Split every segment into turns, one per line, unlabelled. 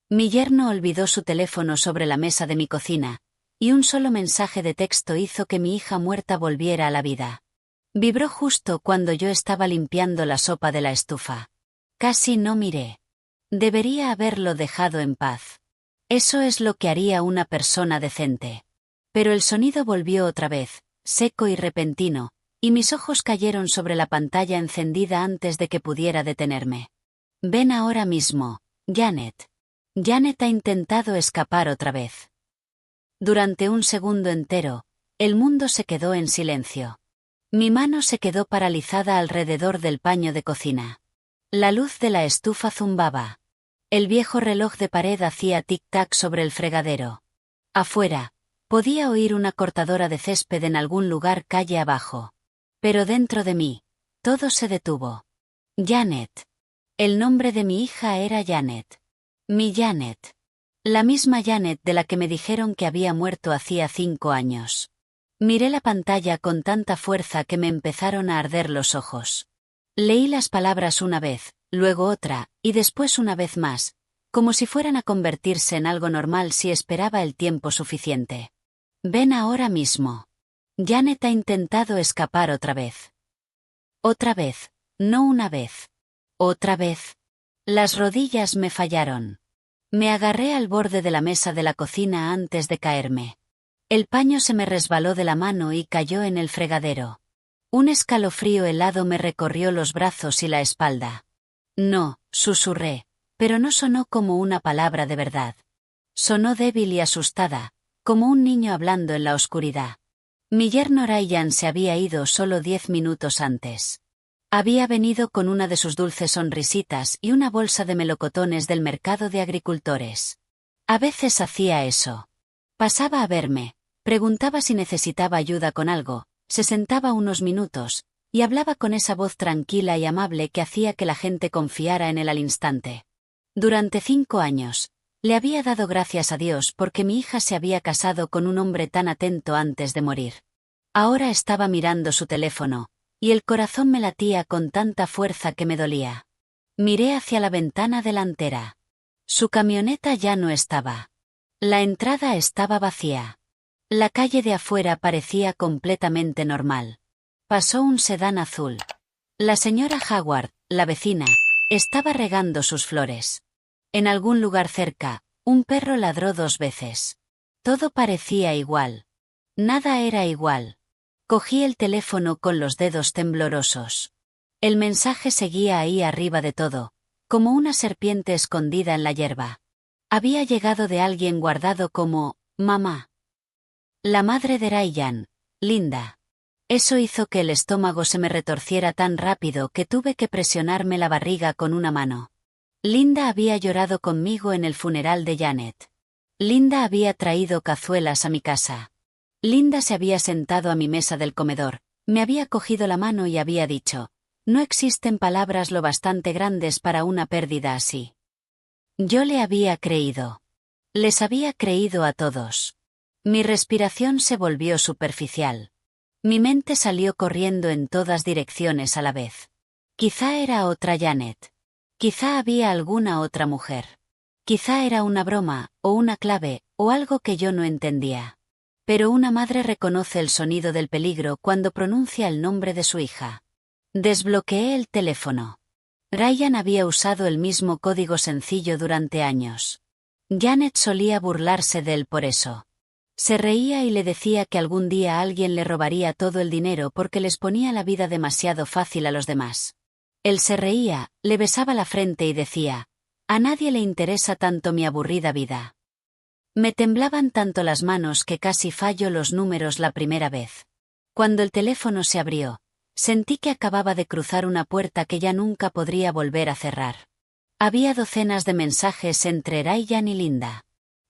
Mi yerno olvidó su teléfono sobre la mesa de mi cocina, y un solo mensaje de texto hizo que mi hija muerta volviera a la vida. Vibró justo cuando yo estaba limpiando la sopa de la estufa. Casi no miré. Debería haberlo dejado en paz. Eso es lo que haría una persona decente. Pero el sonido volvió otra vez, seco y repentino, y mis ojos cayeron sobre la pantalla encendida antes de que pudiera detenerme. Ven ahora mismo, Janet. Janet ha intentado escapar otra vez. Durante un segundo entero, el mundo se quedó en silencio. Mi mano se quedó paralizada alrededor del paño de cocina. La luz de la estufa zumbaba. El viejo reloj de pared hacía tic-tac sobre el fregadero. Afuera, podía oír una cortadora de césped en algún lugar calle abajo. Pero dentro de mí, todo se detuvo. Janet. El nombre de mi hija era Janet. Mi Janet. La misma Janet de la que me dijeron que había muerto hacía 5 años. Miré la pantalla con tanta fuerza que me empezaron a arder los ojos. Leí las palabras una vez, luego otra, y después una vez más, como si fueran a convertirse en algo normal si esperaba el tiempo suficiente. Ven ahora mismo. Janet ha intentado escapar otra vez. Otra vez, no una vez. Otra vez. Las rodillas me fallaron. Me agarré al borde de la mesa de la cocina antes de caerme. El paño se me resbaló de la mano y cayó en el fregadero. Un escalofrío helado me recorrió los brazos y la espalda. No, susurré, pero no sonó como una palabra de verdad. Sonó débil y asustada, como un niño hablando en la oscuridad. Mi yerno Ryan se había ido solo 10 minutos antes. Había venido con una de sus dulces sonrisitas y una bolsa de melocotones del mercado de agricultores. A veces hacía eso. Pasaba a verme, preguntaba si necesitaba ayuda con algo, se sentaba unos minutos, y hablaba con esa voz tranquila y amable que hacía que la gente confiara en él al instante. Durante 5 años, le había dado gracias a Dios porque mi hija se había casado con un hombre tan atento antes de morir. Ahora estaba mirando su teléfono, y el corazón me latía con tanta fuerza que me dolía. Miré hacia la ventana delantera. Su camioneta ya no estaba. La entrada estaba vacía. La calle de afuera parecía completamente normal. Pasó un sedán azul. La señora Howard, la vecina, estaba regando sus flores. En algún lugar cerca, un perro ladró 2 veces. Todo parecía igual. Nada era igual. Cogí el teléfono con los dedos temblorosos. El mensaje seguía ahí arriba de todo, como una serpiente escondida en la hierba. Había llegado de alguien guardado como «mamá». La madre de Ryan, Linda. Eso hizo que el estómago se me retorciera tan rápido que tuve que presionarme la barriga con una mano. Linda había llorado conmigo en el funeral de Janet. Linda había traído cazuelas a mi casa. Linda se había sentado a mi mesa del comedor, me había cogido la mano y había dicho, no existen palabras lo bastante grandes para una pérdida así. Yo le había creído. Les había creído a todos. Mi respiración se volvió superficial. Mi mente salió corriendo en todas direcciones a la vez. Quizá era otra Janet. Quizá había alguna otra mujer. Quizá era una broma, o una clave, o algo que yo no entendía. Pero una madre reconoce el sonido del peligro cuando pronuncia el nombre de su hija. Desbloqueé el teléfono. Ryan había usado el mismo código sencillo durante años. Janet solía burlarse de él por eso. Se reía y le decía que algún día alguien le robaría todo el dinero porque les ponía la vida demasiado fácil a los demás. Él se reía, le besaba la frente y decía, a nadie le interesa tanto mi aburrida vida. Me temblaban tanto las manos que casi fallo los números la primera vez. Cuando el teléfono se abrió, sentí que acababa de cruzar una puerta que ya nunca podría volver a cerrar. Había docenas de mensajes entre Ryan y Linda.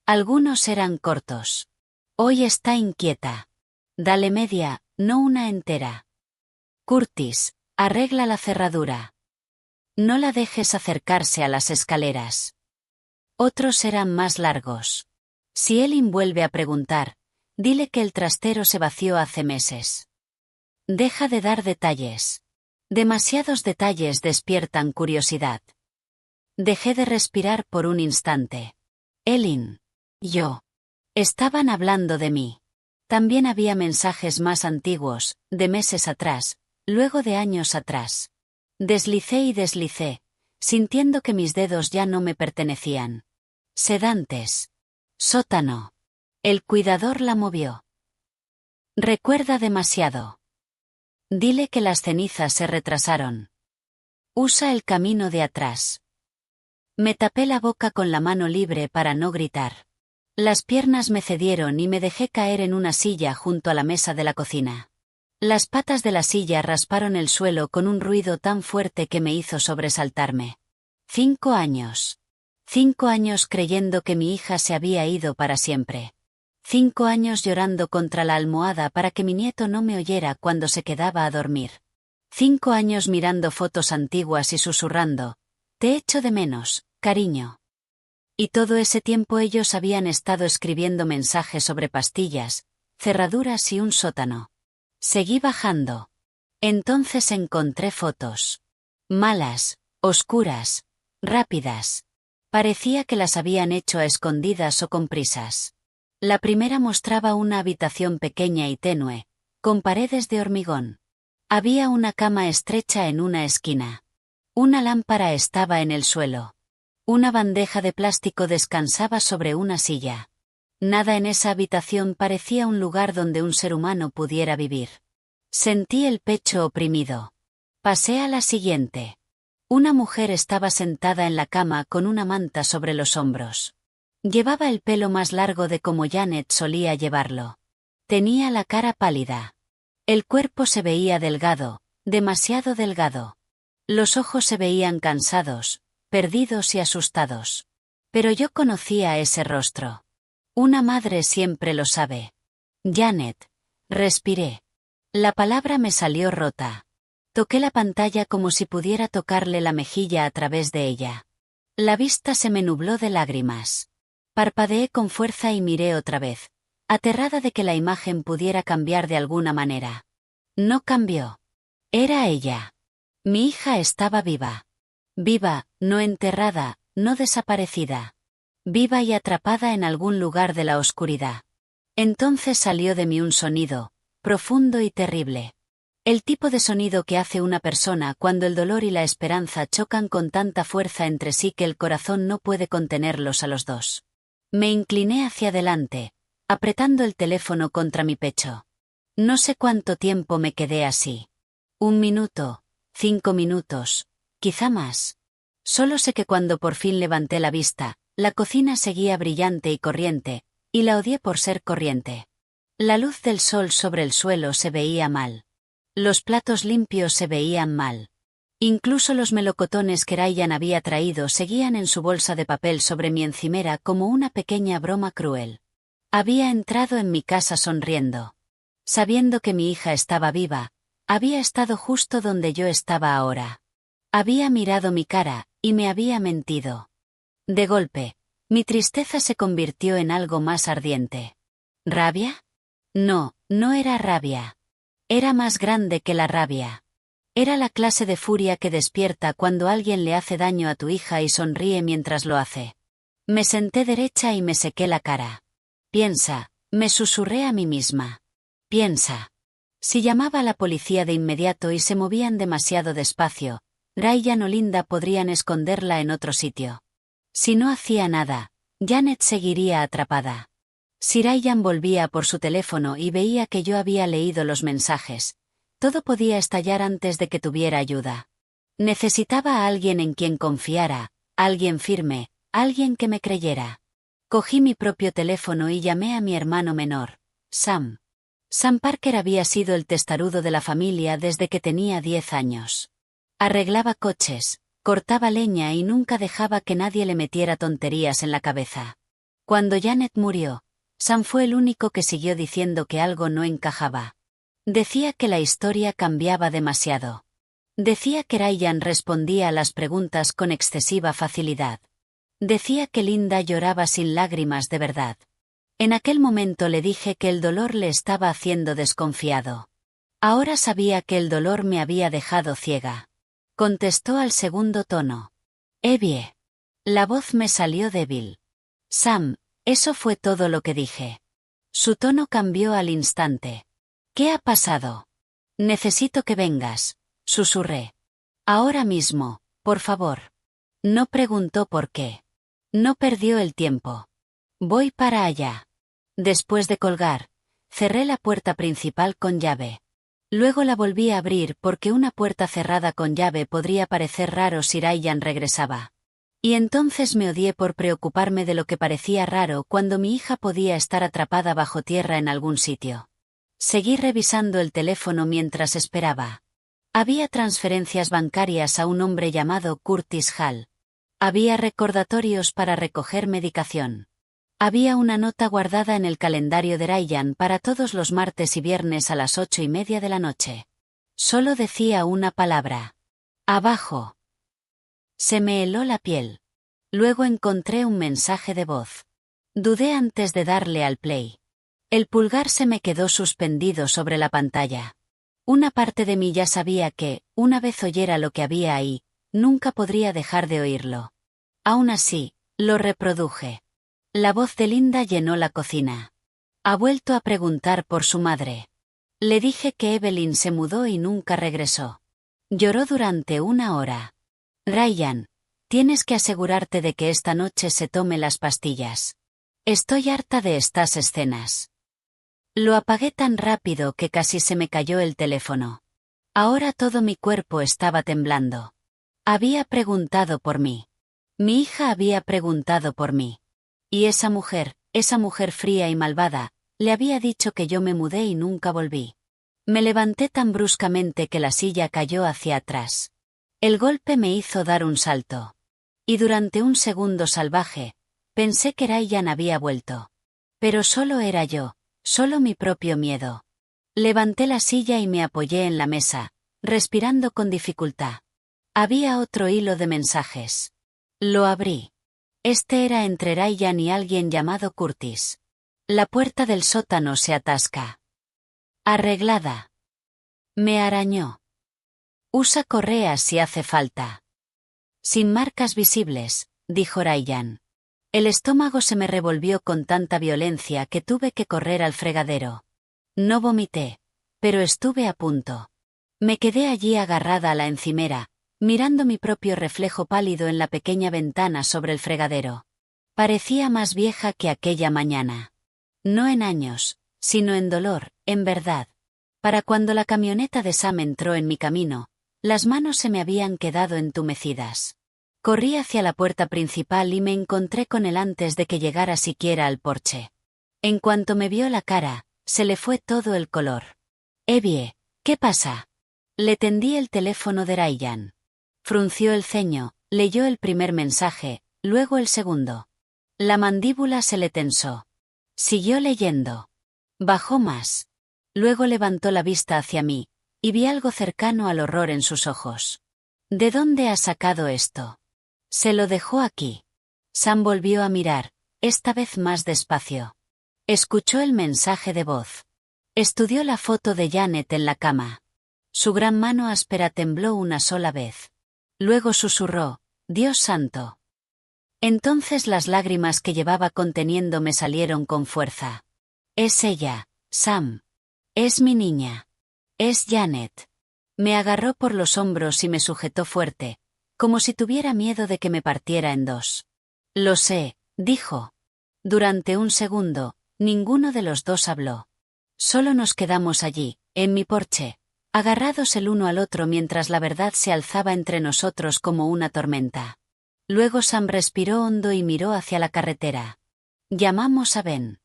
Algunos eran cortos. Hoy está inquieta. Dale media, no una entera. Curtis, arregla la cerradura. No la dejes acercarse a las escaleras. Otros eran más largos. Si Ellen vuelve a preguntar, dile que el trastero se vació hace meses. Deja de dar detalles. Demasiados detalles despiertan curiosidad. Dejé de respirar por un instante. Elin. Yo. Estaban hablando de mí. También había mensajes más antiguos, de meses atrás, luego de años atrás. Deslicé y deslicé, sintiendo que mis dedos ya no me pertenecían. Sedantes. Sótano. El cuidador la movió. Recuerda demasiado. Dile que las cenizas se retrasaron. Usa el camino de atrás. Me tapé la boca con la mano libre para no gritar. Las piernas me cedieron y me dejé caer en una silla junto a la mesa de la cocina. Las patas de la silla rasparon el suelo con un ruido tan fuerte que me hizo sobresaltarme. 5 años. 5 años creyendo que mi hija se había ido para siempre. 5 años llorando contra la almohada para que mi nieto no me oyera cuando se quedaba a dormir. 5 años mirando fotos antiguas y susurrando: te echo de menos, cariño. Y todo ese tiempo ellos habían estado escribiendo mensajes sobre pastillas, cerraduras y un sótano. Seguí bajando. Entonces encontré fotos. Malas, oscuras, rápidas. Parecía que las habían hecho a escondidas o con prisas. La primera mostraba una habitación pequeña y tenue, con paredes de hormigón. Había una cama estrecha en una esquina. Una lámpara estaba en el suelo. Una bandeja de plástico descansaba sobre una silla. Nada en esa habitación parecía un lugar donde un ser humano pudiera vivir. Sentí el pecho oprimido. Pasé a la siguiente. Una mujer estaba sentada en la cama con una manta sobre los hombros. Llevaba el pelo más largo de como Janet solía llevarlo. Tenía la cara pálida. El cuerpo se veía delgado, demasiado delgado. Los ojos se veían cansados, perdidos y asustados. Pero yo conocía ese rostro. Una madre siempre lo sabe. Janet. Respiré. La palabra me salió rota. Toqué la pantalla como si pudiera tocarle la mejilla a través de ella. La vista se me nubló de lágrimas. Parpadeé con fuerza y miré otra vez, aterrada de que la imagen pudiera cambiar de alguna manera. No cambió. Era ella. Mi hija estaba viva. Viva, no enterrada, no desaparecida. Viva y atrapada en algún lugar de la oscuridad. Entonces salió de mí un sonido, profundo y terrible. El tipo de sonido que hace una persona cuando el dolor y la esperanza chocan con tanta fuerza entre sí que el corazón no puede contenerlos a los dos. Me incliné hacia adelante, apretando el teléfono contra mi pecho. No sé cuánto tiempo me quedé así. 1 minuto, 5 minutos, quizá más. Solo sé que cuando por fin levanté la vista, la cocina seguía brillante y corriente, y la odié por ser corriente. La luz del sol sobre el suelo se veía mal. Los platos limpios se veían mal. Incluso los melocotones que Ryan había traído seguían en su bolsa de papel sobre mi encimera como una pequeña broma cruel. Había entrado en mi casa sonriendo. Sabiendo que mi hija estaba viva, había estado justo donde yo estaba ahora. Había mirado mi cara, y me había mentido. De golpe, mi tristeza se convirtió en algo más ardiente. ¿Rabia? No, no era rabia. Era más grande que la rabia. Era la clase de furia que despierta cuando alguien le hace daño a tu hija y sonríe mientras lo hace. Me senté derecha y me sequé la cara. Piensa, me susurré a mí misma. Piensa. Si llamaba a la policía de inmediato y se movían demasiado despacio, Ryan o Linda podrían esconderla en otro sitio. Si no hacía nada, Janet seguiría atrapada. Si Ryan volvía por su teléfono y veía que yo había leído los mensajes, todo podía estallar antes de que tuviera ayuda. Necesitaba a alguien en quien confiara, alguien firme, alguien que me creyera. Cogí mi propio teléfono y llamé a mi hermano menor, Sam. Sam Parker había sido el testarudo de la familia desde que tenía 10 años. Arreglaba coches, cortaba leña y nunca dejaba que nadie le metiera tonterías en la cabeza. Cuando Janet murió, Sam fue el único que siguió diciendo que algo no encajaba. Decía que la historia cambiaba demasiado. Decía que Ryan respondía a las preguntas con excesiva facilidad. Decía que Linda lloraba sin lágrimas de verdad. En aquel momento le dije que el dolor le estaba haciendo desconfiado. Ahora sabía que el dolor me había dejado ciega. Contestó al segundo tono. Evie. La voz me salió débil. Sam, eso fue todo lo que dije. Su tono cambió al instante. ¿Qué ha pasado? Necesito que vengas, susurré. Ahora mismo, por favor. No preguntó por qué. No perdió el tiempo. Voy para allá. Después de colgar, cerré la puerta principal con llave. Luego la volví a abrir porque una puerta cerrada con llave podría parecer raro si Ryan regresaba. Y entonces me odié por preocuparme de lo que parecía raro cuando mi hija podía estar atrapada bajo tierra en algún sitio. Seguí revisando el teléfono mientras esperaba. Había transferencias bancarias a un hombre llamado Curtis Hall. Había recordatorios para recoger medicación. Había una nota guardada en el calendario de Ryan para todos los martes y viernes a las 8:30 de la noche. Solo decía una palabra. Abajo. Se me heló la piel. Luego encontré un mensaje de voz. Dudé antes de darle al play. El pulgar se me quedó suspendido sobre la pantalla. Una parte de mí ya sabía que, una vez oyera lo que había ahí, nunca podría dejar de oírlo. Aún así, lo reproduje. La voz de Linda llenó la cocina. Ha vuelto a preguntar por su madre. Le dije que Evelyn se mudó y nunca regresó. Lloró durante 1 hora. Ryan, tienes que asegurarte de que esta noche se tome las pastillas. Estoy harta de estas escenas. Lo apagué tan rápido que casi se me cayó el teléfono. Ahora todo mi cuerpo estaba temblando. Había preguntado por mí. Mi hija había preguntado por mí. Y esa mujer fría y malvada, le había dicho que yo me mudé y nunca volví. Me levanté tan bruscamente que la silla cayó hacia atrás. El golpe me hizo dar un salto. Y durante un segundo salvaje, pensé que Ryan había vuelto. Pero solo era yo, solo mi propio miedo. Levanté la silla y me apoyé en la mesa, respirando con dificultad. Había otro hilo de mensajes. Lo abrí. Este era entre Ryan y alguien llamado Curtis. La puerta del sótano se atasca. Arreglada. Me arañó. Usa correas si hace falta. Sin marcas visibles, dijo Ryan. El estómago se me revolvió con tanta violencia que tuve que correr al fregadero. No vomité, pero estuve a punto. Me quedé allí agarrada a la encimera, mirando mi propio reflejo pálido en la pequeña ventana sobre el fregadero. Parecía más vieja que aquella mañana. No en años, sino en dolor, en verdad. Para cuando la camioneta de Sam entró en mi camino, las manos se me habían quedado entumecidas. Corrí hacia la puerta principal y me encontré con él antes de que llegara siquiera al porche. En cuanto me vio la cara, se le fue todo el color. Evie, ¿qué pasa? Le tendí el teléfono de Ryan. Frunció el ceño, leyó el primer mensaje, luego el segundo. La mandíbula se le tensó. Siguió leyendo. Bajó más. Luego levantó la vista hacia mí, y vi algo cercano al horror en sus ojos. ¿De dónde ha sacado esto? Se lo dejó aquí. Sam volvió a mirar, esta vez más despacio. Escuchó el mensaje de voz. Estudió la foto de Janet en la cama. Su gran mano áspera tembló una sola vez. Luego susurró, Dios santo. Entonces las lágrimas que llevaba conteniendo me salieron con fuerza. Es ella, Sam. Es mi niña. Es Janet. Me agarró por los hombros y me sujetó fuerte, como si tuviera miedo de que me partiera en dos. Lo sé, dijo. Durante un segundo, ninguno de los dos habló. Solo nos quedamos allí, en mi porche, agarrados el uno al otro mientras la verdad se alzaba entre nosotros como una tormenta. Luego Sam respiró hondo y miró hacia la carretera. Llamamos a Ben.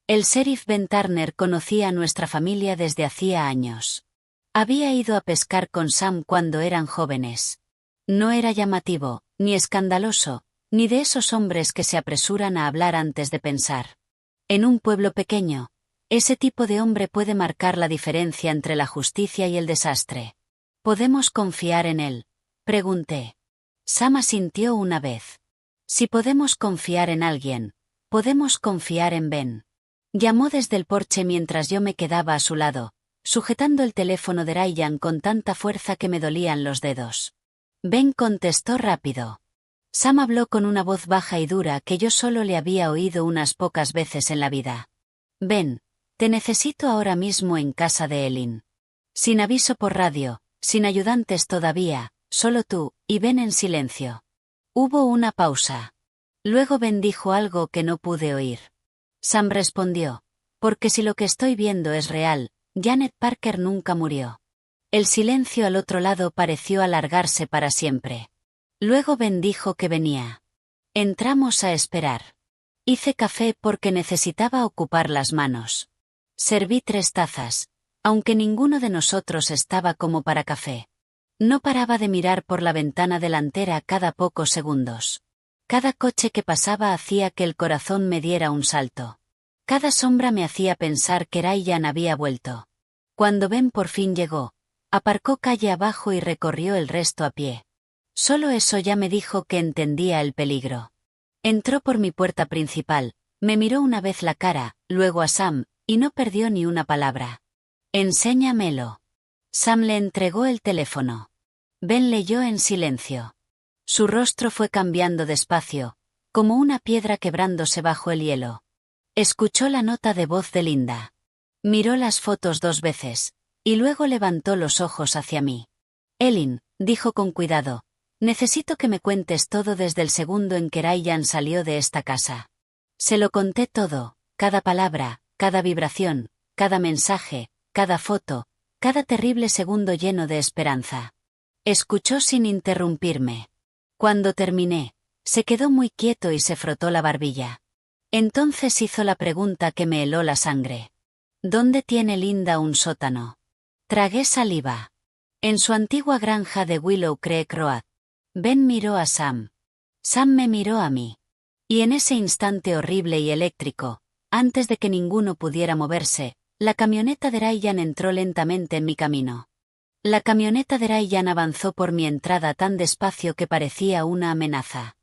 El sheriff Ben Turner conocía a nuestra familia desde hacía años. Había ido a pescar con Sam cuando eran jóvenes. No era llamativo, ni escandaloso, ni de esos hombres que se apresuran a hablar antes de pensar. En un pueblo pequeño, ese tipo de hombre puede marcar la diferencia entre la justicia y el desastre. ¿Podemos confiar en él?, pregunté. Sam asintió una vez. Si podemos confiar en alguien, podemos confiar en Ben. Llamó desde el porche mientras yo me quedaba a su lado, sujetando el teléfono de Ryan con tanta fuerza que me dolían los dedos. Ben contestó rápido. Sam habló con una voz baja y dura que yo solo le había oído unas pocas veces en la vida. Ven, te necesito ahora mismo en casa de Elin. Sin aviso por radio, sin ayudantes todavía, solo tú, y ven en silencio. Hubo una pausa. Luego Ben dijo algo que no pude oír. Sam respondió, porque si lo que estoy viendo es real, Janet Parker nunca murió. El silencio al otro lado pareció alargarse para siempre. Luego Ben dijo que venía. Entramos a esperar. Hice café porque necesitaba ocupar las manos. Serví 3 tazas, aunque ninguno de nosotros estaba como para café. No paraba de mirar por la ventana delantera cada pocos segundos. Cada coche que pasaba hacía que el corazón me diera un salto. Cada sombra me hacía pensar que Ryan había vuelto. Cuando Ben por fin llegó, aparcó calle abajo y recorrió el resto a pie. Solo eso ya me dijo que entendía el peligro. Entró por mi puerta principal, me miró una vez la cara, luego a Sam, y no perdió ni una palabra. Enséñamelo. Sam le entregó el teléfono. Ben leyó en silencio. Su rostro fue cambiando despacio, como una piedra quebrándose bajo el hielo. Escuchó la nota de voz de Linda. Miró las fotos 2 veces, y luego levantó los ojos hacia mí. Elin, dijo con cuidado, necesito que me cuentes todo desde el segundo en que Ryan salió de esta casa. Se lo conté todo, cada palabra, cada vibración, cada mensaje, cada foto, cada terrible segundo lleno de esperanza. Escuchó sin interrumpirme. Cuando terminé, se quedó muy quieto y se frotó la barbilla. Entonces hizo la pregunta que me heló la sangre. ¿Dónde tiene Linda un sótano? Tragué saliva. En su antigua granja de Willow Creek Road. Ben miró a Sam. Sam me miró a mí. Y en ese instante horrible y eléctrico, antes de que ninguno pudiera moverse, la camioneta de Ryan entró lentamente en mi camino. La camioneta de Ryan avanzó por mi entrada tan despacio que parecía una amenaza.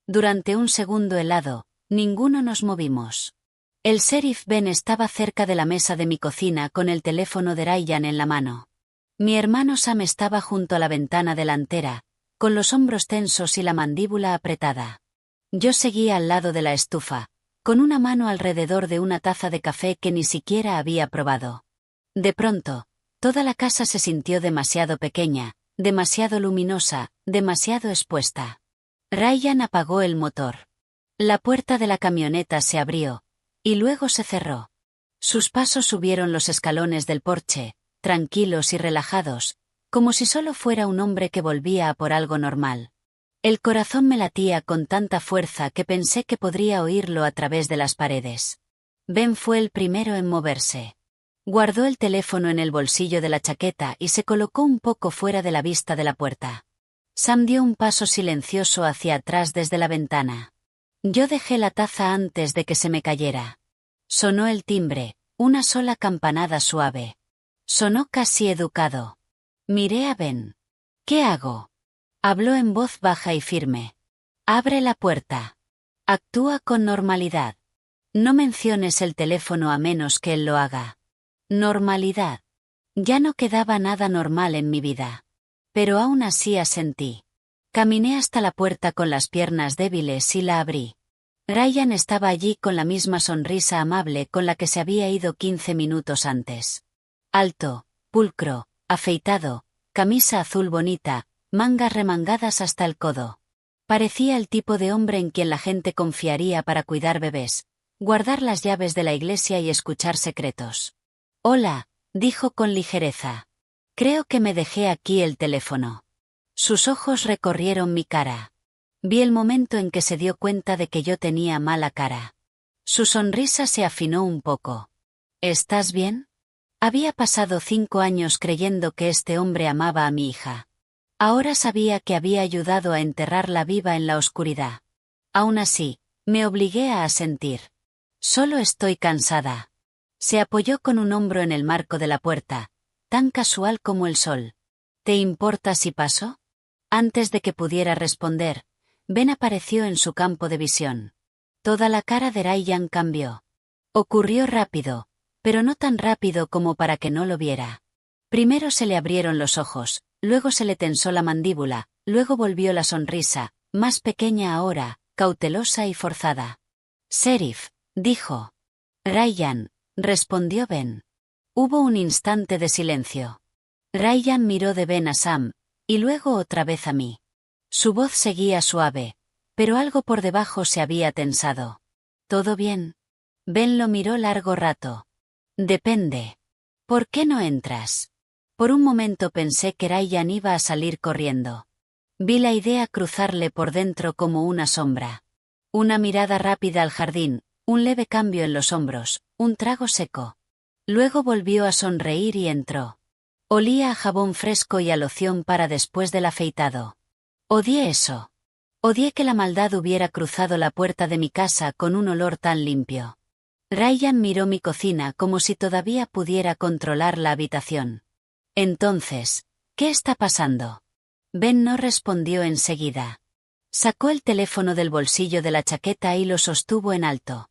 Durante un segundo helado, ninguno nos movimos. El sheriff Ben estaba cerca de la mesa de mi cocina con el teléfono de Ryan en la mano. Mi hermano Sam estaba junto a la ventana delantera, con los hombros tensos y la mandíbula apretada. Yo seguía al lado de la estufa, con una mano alrededor de una taza de café que ni siquiera había probado. De pronto, toda la casa se sintió demasiado pequeña, demasiado luminosa, demasiado expuesta. Ryan apagó el motor. La puerta de la camioneta se abrió, y luego se cerró. Sus pasos subieron los escalones del porche, tranquilos y relajados, como si solo fuera un hombre que volvía a por algo normal. El corazón me latía con tanta fuerza que pensé que podría oírlo a través de las paredes. Ben fue el primero en moverse. Guardó el teléfono en el bolsillo de la chaqueta y se colocó un poco fuera de la vista de la puerta. Sam dio un paso silencioso hacia atrás desde la ventana. Yo dejé la taza antes de que se me cayera. Sonó el timbre, una sola campanada suave. Sonó casi educado. Miré a Ben. ¿Qué hago? Habló en voz baja y firme. Abre la puerta. Actúa con normalidad. No menciones el teléfono a menos que él lo haga. Normalidad. Ya no quedaba nada normal en mi vida. Pero aún así asentí. Caminé hasta la puerta con las piernas débiles y la abrí. Ryan estaba allí con la misma sonrisa amable con la que se había ido 15 minutos antes. Alto, pulcro, afeitado, camisa azul bonita, mangas remangadas hasta el codo. Parecía el tipo de hombre en quien la gente confiaría para cuidar bebés, guardar las llaves de la iglesia y escuchar secretos. Hola, dijo con ligereza. Creo que me dejé aquí el teléfono. Sus ojos recorrieron mi cara. Vi el momento en que se dio cuenta de que yo tenía mala cara. Su sonrisa se afinó un poco. ¿Estás bien? Había pasado 5 años creyendo que este hombre amaba a mi hija. Ahora sabía que había ayudado a enterrarla viva en la oscuridad. Aún así, me obligué a asentir. Solo estoy cansada. Se apoyó con un hombro en el marco de la puerta, tan casual como el sol. ¿Te importa si paso? Antes de que pudiera responder, Ben apareció en su campo de visión. Toda la cara de Ryan cambió. Ocurrió rápido, pero no tan rápido como para que no lo viera. Primero se le abrieron los ojos, luego se le tensó la mandíbula, luego volvió la sonrisa, más pequeña ahora, cautelosa y forzada. «Sheriff», dijo. «Ryan», respondió Ben. Hubo un instante de silencio. Ryan miró de Ben a Sam, y luego otra vez a mí. Su voz seguía suave, pero algo por debajo se había tensado. «¿Todo bien?» Ben lo miró largo rato. «Depende. ¿Por qué no entras?» Por un momento pensé que Ryan iba a salir corriendo. Vi la idea cruzarle por dentro como una sombra. Una mirada rápida al jardín, un leve cambio en los hombros, un trago seco. Luego volvió a sonreír y entró. Olía a jabón fresco y a loción para después del afeitado. Odié eso. Odié que la maldad hubiera cruzado la puerta de mi casa con un olor tan limpio. Ryan miró mi cocina como si todavía pudiera controlar la habitación. Entonces, ¿qué está pasando? Ben no respondió enseguida. Sacó el teléfono del bolsillo de la chaqueta y lo sostuvo en alto.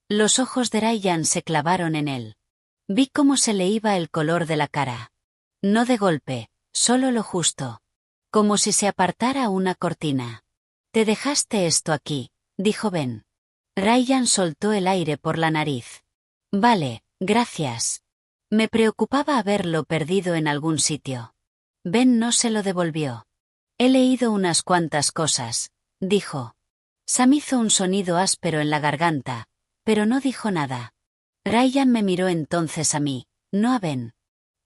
Los ojos de Ryan se clavaron en él. Vi cómo se le iba el color de la cara. No de golpe, solo lo justo. Como si se apartara una cortina. «Te dejaste esto aquí», dijo Ben. Ryan soltó el aire por la nariz. «Vale, gracias». Me preocupaba haberlo perdido en algún sitio. Ben no se lo devolvió. «He leído unas cuantas cosas», dijo. Sam hizo un sonido áspero en la garganta, pero no dijo nada. Ryan me miró entonces a mí, no a Ben.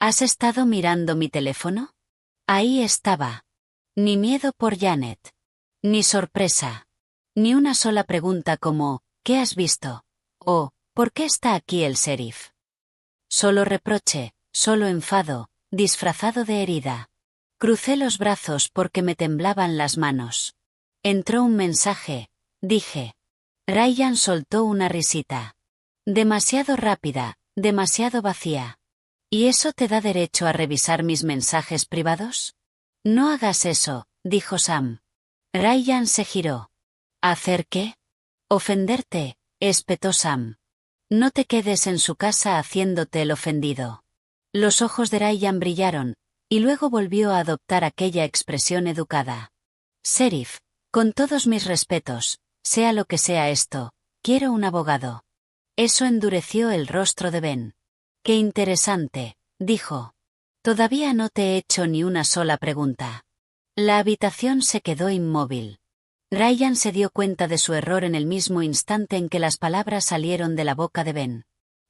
«¿Has estado mirando mi teléfono?» Ahí estaba. Ni miedo por Janet. Ni sorpresa. Ni una sola pregunta como, «¿qué has visto?» o «¿por qué está aquí el sheriff?» Solo reproche, solo enfado, disfrazado de herida. Crucé los brazos porque me temblaban las manos. Entró un mensaje, dije. Ryan soltó una risita. Demasiado rápida, demasiado vacía. ¿Y eso te da derecho a revisar mis mensajes privados? No hagas eso, dijo Sam. Ryan se giró. ¿Hacer qué? Ofenderte, espetó Sam. No te quedes en su casa haciéndote el ofendido. Los ojos de Ryan brillaron, y luego volvió a adoptar aquella expresión educada. Sheriff, con todos mis respetos, sea lo que sea esto, quiero un abogado. Eso endureció el rostro de Ben. Qué interesante, dijo. Todavía no te he hecho ni una sola pregunta. La habitación se quedó inmóvil. Ryan se dio cuenta de su error en el mismo instante en que las palabras salieron de la boca de Ben.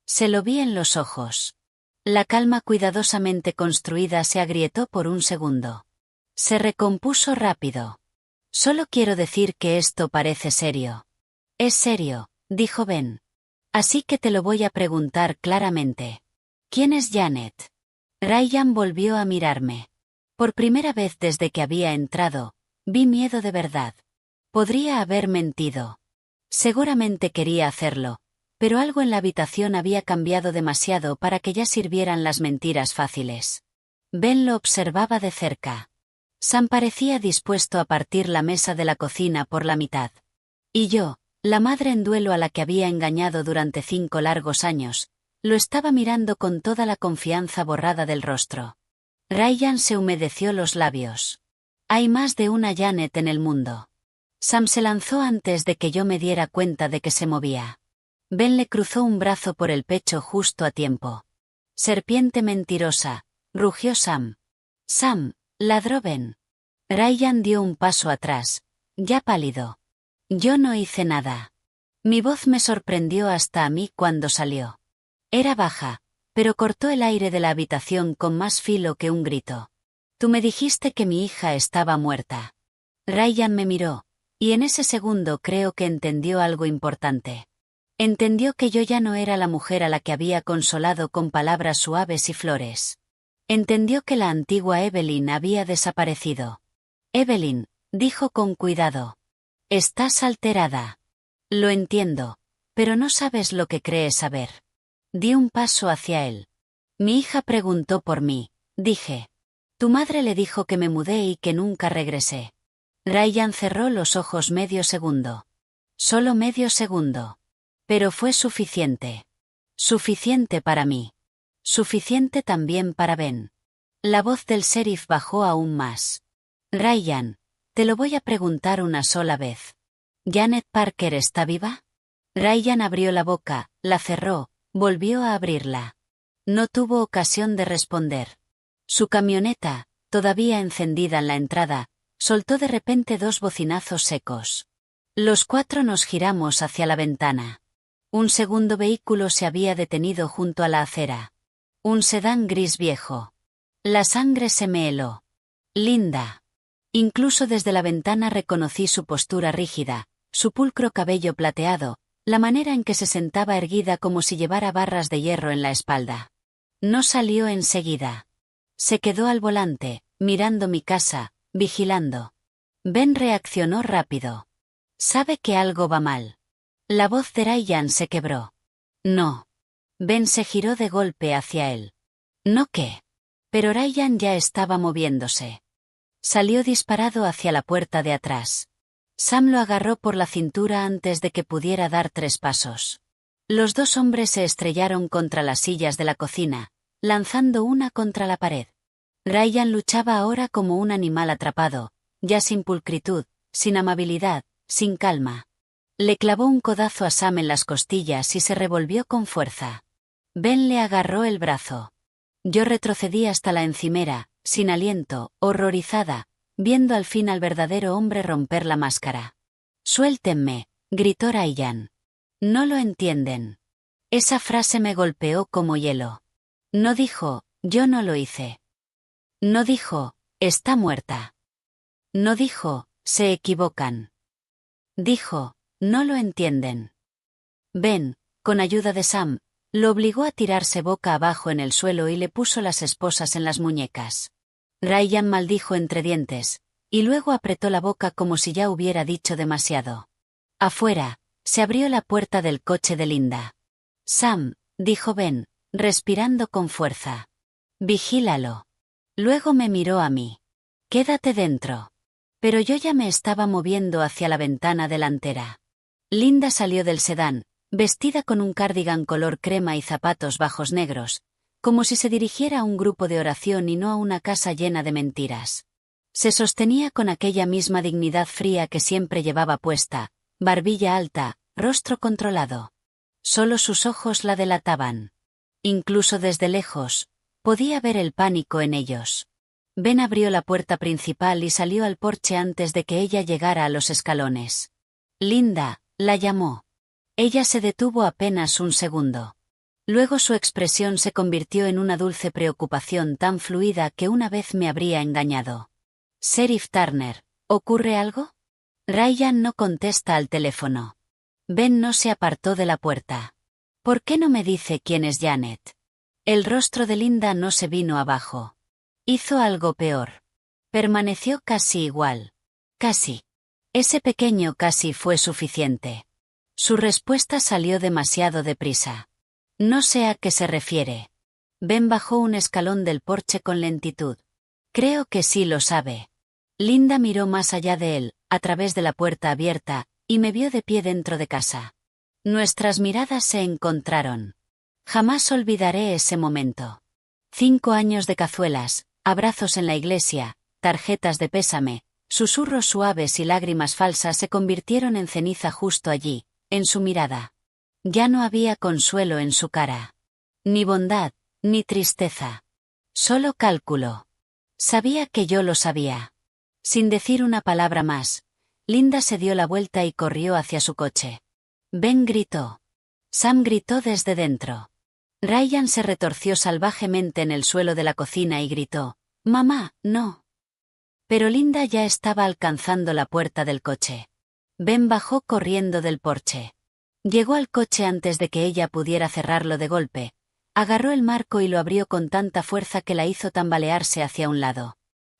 Se lo vi en los ojos. La calma cuidadosamente construida se agrietó por un segundo. Se recompuso rápido. Solo quiero decir que esto parece serio. Es serio, dijo Ben. Así que te lo voy a preguntar claramente. ¿Quién es Janet? Ryan volvió a mirarme. Por primera vez desde que había entrado, vi miedo de verdad. Podría haber mentido. Seguramente quería hacerlo, pero algo en la habitación había cambiado demasiado para que ya sirvieran las mentiras fáciles. Ben lo observaba de cerca. Sam parecía dispuesto a partir la mesa de la cocina por la mitad. Y yo, la madre en duelo a la que había engañado durante 5 largos años, lo estaba mirando con toda la confianza borrada del rostro. Ryan se humedeció los labios. Hay más de una Janet en el mundo. Sam se lanzó antes de que yo me diera cuenta de que se movía. Ben le cruzó un brazo por el pecho justo a tiempo. «Serpiente mentirosa», rugió Sam. «Sam», ladró Ben. Ryan dio un paso atrás, ya pálido. Yo no hice nada. Mi voz me sorprendió hasta a mí cuando salió. Era baja, pero cortó el aire de la habitación con más filo que un grito. «Tú me dijiste que mi hija estaba muerta». Ryan me miró, y en ese segundo creo que entendió algo importante. Entendió que yo ya no era la mujer a la que había consolado con palabras suaves y flores. Entendió que la antigua Evelyn había desaparecido. «Evelyn», dijo con cuidado. «Estás alterada». «Lo entiendo, pero no sabes lo que crees saber». Di un paso hacia él. «Mi hija preguntó por mí», dije. «Tu madre le dijo que me mudé y que nunca regresé». Ryan cerró los ojos medio segundo. Solo medio segundo. Pero fue suficiente. Suficiente para mí. Suficiente también para Ben. La voz del sheriff bajó aún más. «Ryan, Te lo voy a preguntar una sola vez. ¿Janet Parker está viva? Ryan abrió la boca, la cerró, volvió a abrirla. No tuvo ocasión de responder. Su camioneta, todavía encendida en la entrada, soltó de repente 2 bocinazos secos. Los 4 nos giramos hacia la ventana. Un segundo vehículo se había detenido junto a la acera. Un sedán gris viejo. La sangre se me heló. Linda. Incluso desde la ventana reconocí su postura rígida, su pulcro cabello plateado, la manera en que se sentaba erguida como si llevara barras de hierro en la espalda. No salió enseguida. Se quedó al volante, mirando mi casa, vigilando. Ben reaccionó rápido. Sabe que algo va mal. La voz de Ryan se quebró. No. Ben se giró de golpe hacia él. ¿No qué? Pero Ryan ya estaba moviéndose. Salió disparado hacia la puerta de atrás. Sam lo agarró por la cintura antes de que pudiera dar 3 pasos. Los 2 hombres se estrellaron contra las sillas de la cocina, lanzando una contra la pared. Ryan luchaba ahora como un animal atrapado, ya sin pulcritud, sin amabilidad, sin calma. Le clavó un codazo a Sam en las costillas y se revolvió con fuerza. Ben le agarró el brazo. Yo retrocedí hasta la encimera, sin aliento, horrorizada, viendo al fin al verdadero hombre romper la máscara. «Suéltenme», gritó Ryan. «No lo entienden». Esa frase me golpeó como hielo. No dijo, «yo no lo hice». No dijo, «está muerta». No dijo, «se equivocan». Dijo, «no lo entienden». Ben, con ayuda de Sam, lo obligó a tirarse boca abajo en el suelo y le puso las esposas en las muñecas. Ryan maldijo entre dientes, y luego apretó la boca como si ya hubiera dicho demasiado. Afuera, se abrió la puerta del coche de Linda. «Sam», dijo Ben, respirando con fuerza. «Vigílalo». Luego me miró a mí. «Quédate dentro». Pero yo ya me estaba moviendo hacia la ventana delantera. Linda salió del sedán, vestida con un cardigan color crema y zapatos bajos negros, como si se dirigiera a un grupo de oración y no a una casa llena de mentiras. Se sostenía con aquella misma dignidad fría que siempre llevaba puesta, barbilla alta, rostro controlado. Solo sus ojos la delataban. Incluso desde lejos, podía ver el pánico en ellos. Ben abrió la puerta principal y salió al porche antes de que ella llegara a los escalones. «Linda», la llamó. Ella se detuvo apenas un segundo. Luego su expresión se convirtió en una dulce preocupación tan fluida que una vez me habría engañado. «Sheriff Turner, ¿ocurre algo?» Ryan no contesta al teléfono. Ben no se apartó de la puerta. «¿Por qué no me dice quién es Janet?» El rostro de Linda no se vino abajo. Hizo algo peor. Permaneció casi igual. Casi. Ese pequeño casi fue suficiente. Su respuesta salió demasiado deprisa. No sé a qué se refiere. Ben bajó un escalón del porche con lentitud. Creo que sí lo sabe. Linda miró más allá de él, a través de la puerta abierta, y me vio de pie dentro de casa. Nuestras miradas se encontraron. Jamás olvidaré ese momento. 5 años de cazuelas, abrazos en la iglesia, tarjetas de pésame, susurros suaves y lágrimas falsas se convirtieron en ceniza justo allí, en su mirada. Ya no había consuelo en su cara. Ni bondad, ni tristeza. Solo cálculo. Sabía que yo lo sabía. Sin decir una palabra más, Linda se dio la vuelta y corrió hacia su coche. Ben gritó. Sam gritó desde dentro. Ryan se retorció salvajemente en el suelo de la cocina y gritó, «¡Mamá, no!». Pero Linda ya estaba alcanzando la puerta del coche. Ben bajó corriendo del porche. Llegó al coche antes de que ella pudiera cerrarlo de golpe, agarró el marco y lo abrió con tanta fuerza que la hizo tambalearse hacia un lado.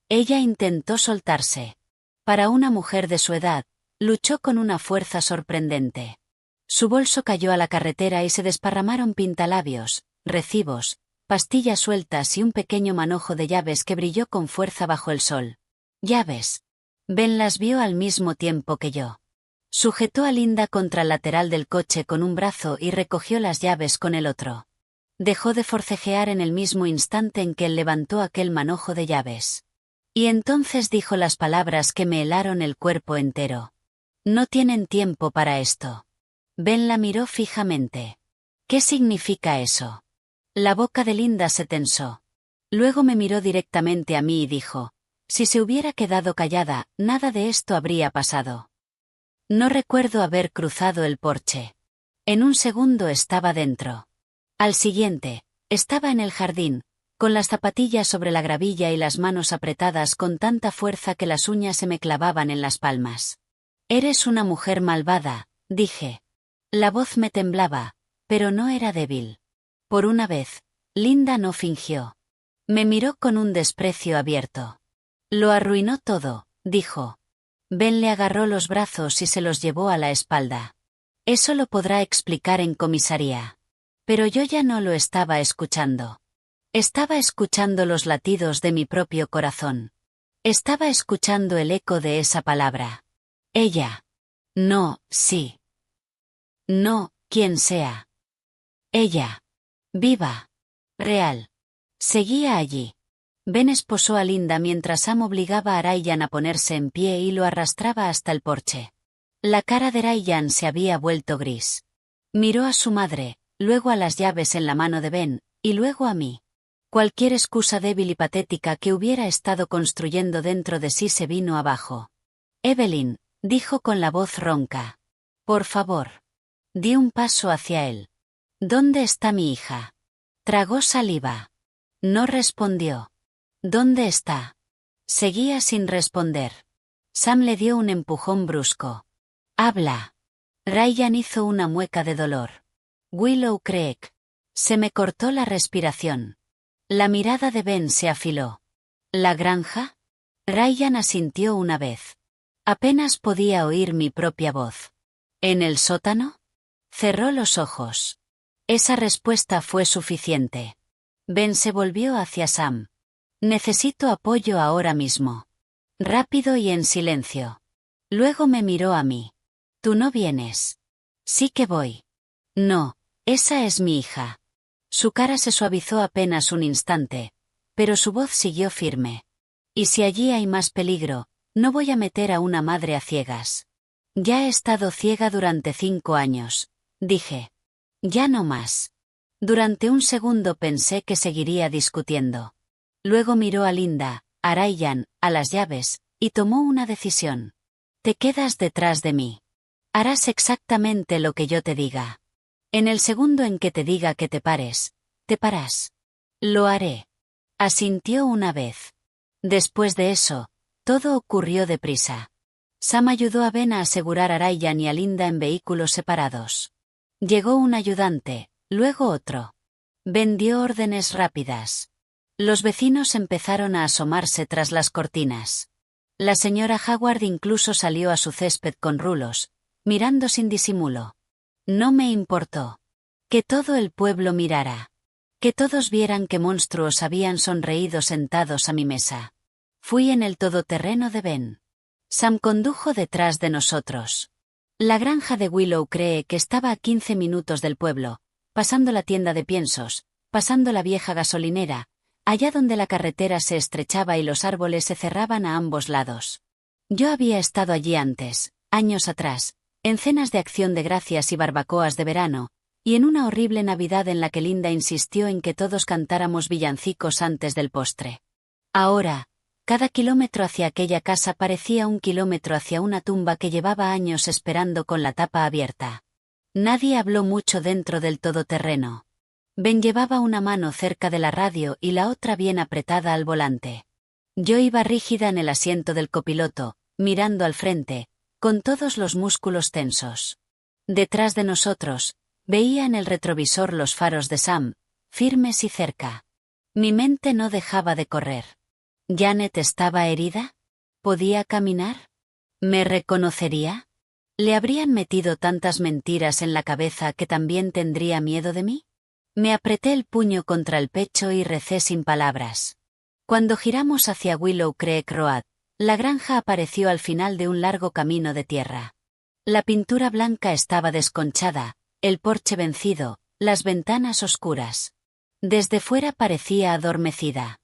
Ella intentó soltarse. Para una mujer de su edad, luchó con una fuerza sorprendente. Su bolso cayó a la carretera y se desparramaron pintalabios, recibos, pastillas sueltas y un pequeño manojo de llaves que brilló con fuerza bajo el sol. Llaves. Ben las vio al mismo tiempo que yo. Sujetó a Linda contra el lateral del coche con un brazo y recogió las llaves con el otro. Dejó de forcejear en el mismo instante en que él levantó aquel manojo de llaves. Y entonces dijo las palabras que me helaron el cuerpo entero. No tienen tiempo para esto. Ben la miró fijamente. ¿Qué significa eso? La boca de Linda se tensó. Luego me miró directamente a mí y dijo, si se hubiera quedado callada, nada de esto habría pasado. No recuerdo haber cruzado el porche. En un segundo estaba dentro. Al siguiente, estaba en el jardín, con las zapatillas sobre la gravilla y las manos apretadas con tanta fuerza que las uñas se me clavaban en las palmas. Eres una mujer malvada, dije. La voz me temblaba, pero no era débil. Por una vez, Linda no fingió. Me miró con un desprecio abierto. Lo arruinó todo, dijo. Ben le agarró los brazos y se los llevó a la espalda. Eso lo podrá explicar en comisaría. Pero yo ya no lo estaba escuchando. Estaba escuchando los latidos de mi propio corazón. Estaba escuchando el eco de esa palabra. Ella. No, sí. No, quien sea. Ella. Viva. Real. Seguía allí. Ben esposó a Linda mientras Sam obligaba a Ryan a ponerse en pie y lo arrastraba hasta el porche. La cara de Ryan se había vuelto gris. Miró a su madre, luego a las llaves en la mano de Ben, y luego a mí. Cualquier excusa débil y patética que hubiera estado construyendo dentro de sí se vino abajo. Evelyn, dijo con la voz ronca. Por favor. Di un paso hacia él. ¿Dónde está mi hija? Tragó saliva. No respondió. ¿Dónde está? Seguía sin responder. Sam le dio un empujón brusco. Habla. Ryan hizo una mueca de dolor. Willow Creek. Se me cortó la respiración. La mirada de Ben se afiló. ¿La granja? Ryan asintió una vez. Apenas podía oír mi propia voz. ¿En el sótano? Cerró los ojos. Esa respuesta fue suficiente. Ben se volvió hacia Sam. Necesito apoyo ahora mismo. Rápido y en silencio. Luego me miró a mí. ¿Tú no vienes? Sí que voy. No, esa es mi hija. Su cara se suavizó apenas un instante, pero su voz siguió firme. Y si allí hay más peligro, no voy a meter a una madre a ciegas. Ya he estado ciega durante 5 años, dije. Ya no más. Durante un segundo pensé que seguiría discutiendo. Luego miró a Linda, a Ryan, a las llaves, y tomó una decisión. Te quedas detrás de mí. Harás exactamente lo que yo te diga. En el segundo en que te diga que te pares, te paras. Lo haré. Asintió una vez. Después de eso, todo ocurrió deprisa. Sam ayudó a Ben a asegurar a Ryan y a Linda en vehículos separados. Llegó un ayudante, luego otro. Ben dio órdenes rápidas. Los vecinos empezaron a asomarse tras las cortinas. La señora Howard incluso salió a su césped con rulos, mirando sin disimulo. No me importó. Que todo el pueblo mirara. Que todos vieran qué monstruos habían sonreído sentados a mi mesa. Fui en el todoterreno de Ben. Sam condujo detrás de nosotros. La granja de Willow Creek que estaba a 15 minutos del pueblo, pasando la tienda de piensos, pasando la vieja gasolinera, allá donde la carretera se estrechaba y los árboles se cerraban a ambos lados. Yo había estado allí antes, años atrás, en cenas de acción de gracias y barbacoas de verano, y en una horrible Navidad en la que Linda insistió en que todos cantáramos villancicos antes del postre. Ahora, cada kilómetro hacia aquella casa parecía un kilómetro hacia una tumba que llevaba años esperando con la tapa abierta. Nadie habló mucho dentro del todoterreno. Ben llevaba una mano cerca de la radio y la otra bien apretada al volante. Yo iba rígida en el asiento del copiloto, mirando al frente, con todos los músculos tensos. Detrás de nosotros, veía en el retrovisor los faros de Sam, firmes y cerca. Mi mente no dejaba de correr. ¿Janet estaba herida? ¿Podía caminar? ¿Me reconocería? ¿Le habrían metido tantas mentiras en la cabeza que también tendría miedo de mí? Me apreté el puño contra el pecho y recé sin palabras. Cuando giramos hacia Willow Creek Road, la granja apareció al final de un largo camino de tierra. La pintura blanca estaba desconchada, el porche vencido, las ventanas oscuras. Desde fuera parecía adormecida.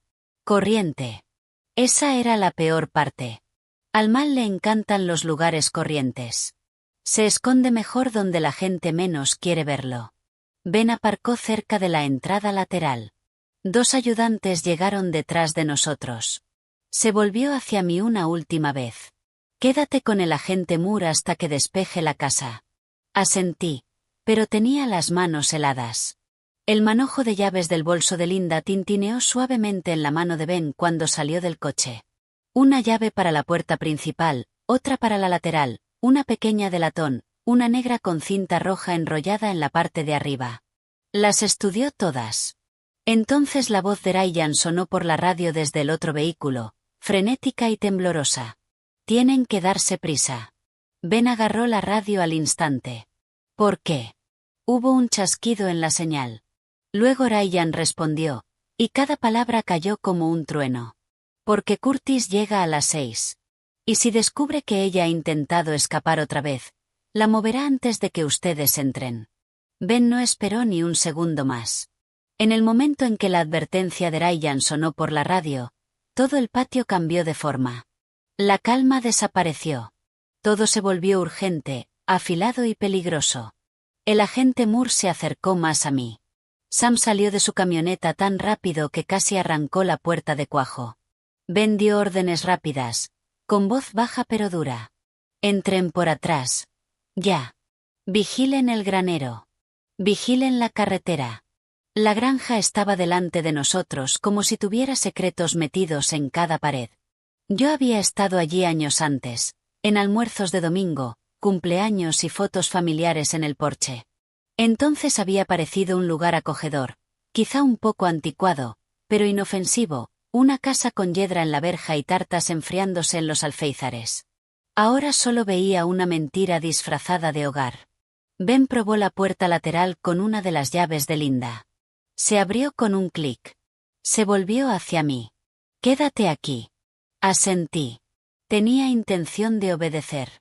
Corriente. Esa era la peor parte. Al mal le encantan los lugares corrientes. Se esconde mejor donde la gente menos quiere verlo. Ben aparcó cerca de la entrada lateral. 2 ayudantes llegaron detrás de nosotros. Se volvió hacia mí una última vez. «Quédate con el agente Moore hasta que despeje la casa». Asentí, pero tenía las manos heladas. El manojo de llaves del bolso de Linda tintineó suavemente en la mano de Ben cuando salió del coche. Una llave para la puerta principal, otra para la lateral, una pequeña de latón, una negra con cinta roja enrollada en la parte de arriba. Las estudió todas. Entonces la voz de Ryan sonó por la radio desde el otro vehículo, frenética y temblorosa. «Tienen que darse prisa». Ben agarró la radio al instante. «¿Por qué?» Hubo un chasquido en la señal. Luego Ryan respondió, y cada palabra cayó como un trueno. «Porque Curtis llega a las 6. Y si descubre que ella ha intentado escapar otra vez, la moverá antes de que ustedes entren». Ben no esperó ni un segundo más. En el momento en que la advertencia de Ryan sonó por la radio, todo el patio cambió de forma. La calma desapareció. Todo se volvió urgente, afilado y peligroso. El agente Moore se acercó más a mí. Sam salió de su camioneta tan rápido que casi arrancó la puerta de cuajo. Ben dio órdenes rápidas, con voz baja pero dura. «Entren por atrás. Ya. Vigilen el granero. Vigilen la carretera». La granja estaba delante de nosotros como si tuviera secretos metidos en cada pared. Yo había estado allí años antes, en almuerzos de domingo, cumpleaños y fotos familiares en el porche. Entonces había parecido un lugar acogedor, quizá un poco anticuado, pero inofensivo, una casa con yedra en la verja y tartas enfriándose en los alféizares. Ahora solo veía una mentira disfrazada de hogar. Ben probó la puerta lateral con una de las llaves de Linda. Se abrió con un clic. Se volvió hacia mí. «Quédate aquí». Asentí. Tenía intención de obedecer.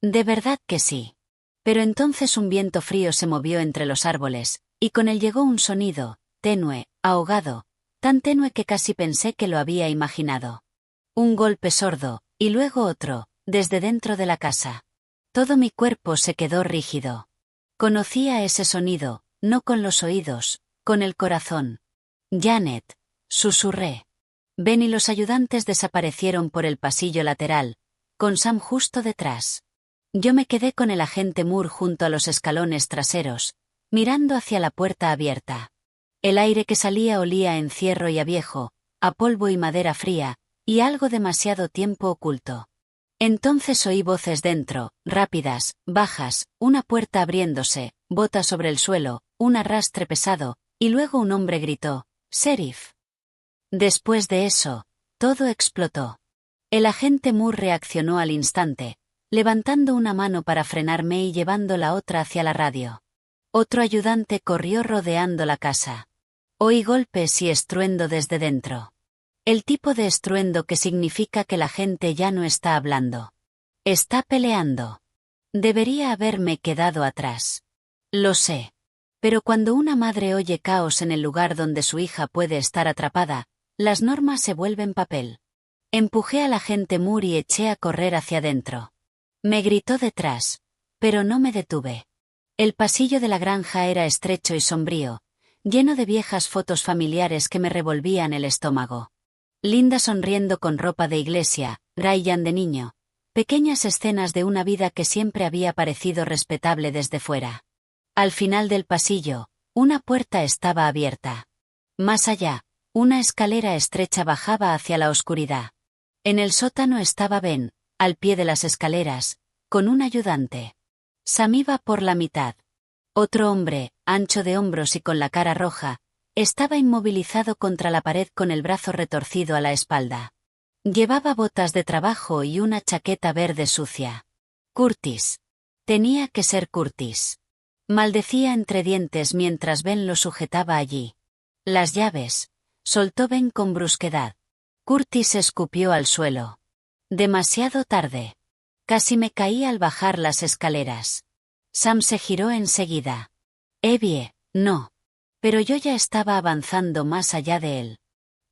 De verdad que sí. Pero entonces un viento frío se movió entre los árboles, y con él llegó un sonido, tenue, ahogado, tan tenue que casi pensé que lo había imaginado. Un golpe sordo, y luego otro, desde dentro de la casa. Todo mi cuerpo se quedó rígido. Conocía ese sonido, no con los oídos, con el corazón. «Janet», susurré. Ben y los ayudantes desaparecieron por el pasillo lateral, con Sam justo detrás. Yo me quedé con el agente Moore junto a los escalones traseros, mirando hacia la puerta abierta. El aire que salía olía a encierro y a viejo, a polvo y madera fría, y algo demasiado tiempo oculto. Entonces oí voces dentro, rápidas, bajas, una puerta abriéndose, botas sobre el suelo, un arrastre pesado, y luego un hombre gritó, «¡Sheriff!». Después de eso, todo explotó. El agente Moore reaccionó al instante, levantando una mano para frenarme y llevando la otra hacia la radio. Otro ayudante corrió rodeando la casa. Oí golpes y estruendo desde dentro. El tipo de estruendo que significa que la gente ya no está hablando. Está peleando. Debería haberme quedado atrás. Lo sé. Pero cuando una madre oye caos en el lugar donde su hija puede estar atrapada, las normas se vuelven papel. Empujé al agente Moore y eché a correr hacia adentro. Me gritó detrás, pero no me detuve. El pasillo de la granja era estrecho y sombrío, lleno de viejas fotos familiares que me revolvían el estómago. Linda sonriendo con ropa de iglesia, Ryan de niño, pequeñas escenas de una vida que siempre había parecido respetable desde fuera. Al final del pasillo, una puerta estaba abierta. Más allá, una escalera estrecha bajaba hacia la oscuridad. En el sótano estaba Ben, al pie de las escaleras, con un ayudante. Sam iba por la mitad. Otro hombre, ancho de hombros y con la cara roja, estaba inmovilizado contra la pared con el brazo retorcido a la espalda. Llevaba botas de trabajo y una chaqueta verde sucia. Curtis. Tenía que ser Curtis. Maldecía entre dientes mientras Ben lo sujetaba allí. Las llaves. Soltó Ben con brusquedad. Curtis escupió al suelo. Demasiado tarde. Casi me caí al bajar las escaleras. Sam se giró enseguida. Evie, no. Pero yo ya estaba avanzando más allá de él.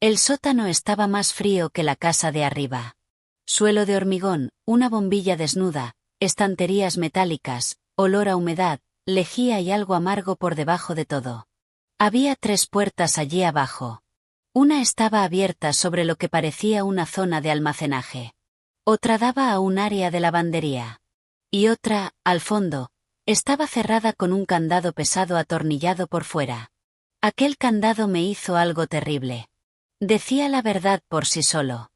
El sótano estaba más frío que la casa de arriba. Suelo de hormigón, una bombilla desnuda, estanterías metálicas, olor a humedad, lejía y algo amargo por debajo de todo. Había 3 puertas allí abajo. Una estaba abierta sobre lo que parecía una zona de almacenaje. Otra daba a un área de lavandería. Y otra, al fondo, estaba cerrada con un candado pesado atornillado por fuera. Aquel candado me hizo algo terrible. Decía la verdad por sí solo.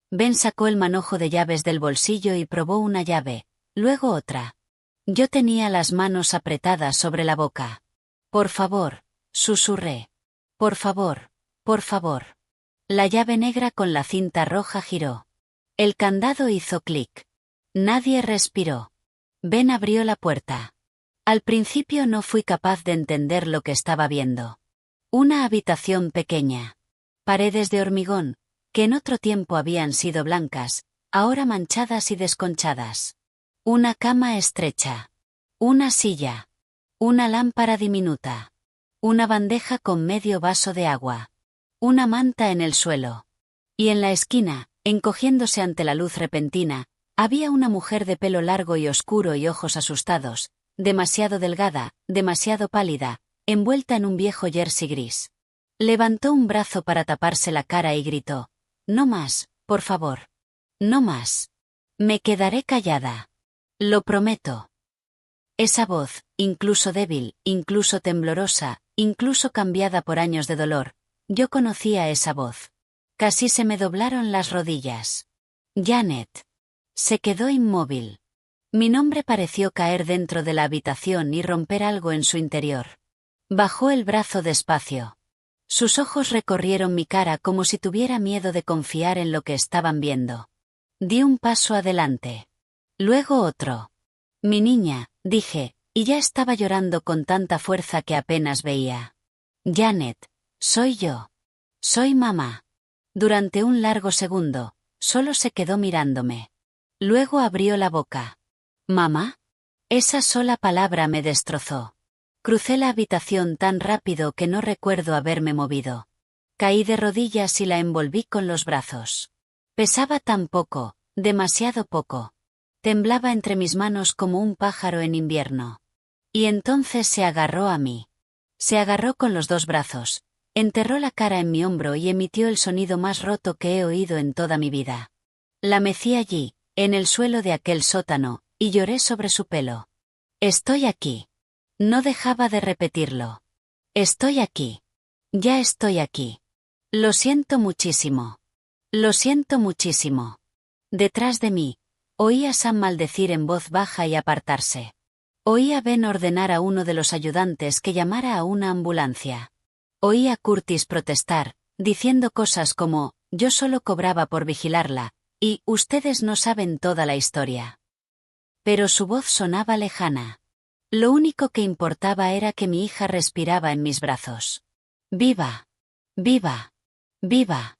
Ben sacó el manojo de llaves del bolsillo y probó una llave, luego otra. Yo tenía las manos apretadas sobre la boca. Por favor, susurré. Por favor, por favor. La llave negra con la cinta roja giró. El candado hizo clic. Nadie respiró. Ben abrió la puerta. Al principio no fui capaz de entender lo que estaba viendo. Una habitación pequeña. Paredes de hormigón, que en otro tiempo habían sido blancas, ahora manchadas y desconchadas. Una cama estrecha. Una silla. Una lámpara diminuta. Una bandeja con medio vaso de agua. Una manta en el suelo. Y en la esquina, encogiéndose ante la luz repentina, había una mujer de pelo largo y oscuro y ojos asustados, demasiado delgada, demasiado pálida, envuelta en un viejo jersey gris. Levantó un brazo para taparse la cara y gritó: «No más, por favor. No más. Me quedaré callada. Lo prometo». Esa voz, incluso débil, incluso temblorosa, incluso cambiada por años de dolor, yo conocía esa voz. Casi se me doblaron las rodillas. Janet. Se quedó inmóvil. Mi nombre pareció caer dentro de la habitación y romper algo en su interior. Bajó el brazo despacio. Sus ojos recorrieron mi cara como si tuviera miedo de confiar en lo que estaban viendo. Di un paso adelante. Luego otro. «Mi niña», dije, y ya estaba llorando con tanta fuerza que apenas veía. «Janet, soy yo. Soy mamá». Durante un largo segundo, solo se quedó mirándome. Luego abrió la boca. «¿Mamá?». Esa sola palabra me destrozó. Crucé la habitación tan rápido que no recuerdo haberme movido. Caí de rodillas y la envolví con los brazos. Pesaba tan poco, demasiado poco. Temblaba entre mis manos como un pájaro en invierno. Y entonces se agarró a mí. Se agarró con los 2 brazos, enterró la cara en mi hombro y emitió el sonido más roto que he oído en toda mi vida. La mecí allí, en el suelo de aquel sótano, y lloré sobre su pelo. «Estoy aquí». No dejaba de repetirlo. «Estoy aquí. Ya estoy aquí. Lo siento muchísimo. Lo siento muchísimo». Detrás de mí, oí a Sam maldecir en voz baja y apartarse. Oí a Ben ordenar a uno de los ayudantes que llamara a una ambulancia. Oí a Curtis protestar, diciendo cosas como: «Yo solo cobraba por vigilarla», y «Ustedes no saben toda la historia». Pero su voz sonaba lejana. Lo único que importaba era que mi hija respiraba en mis brazos. «Viva. Viva. Viva».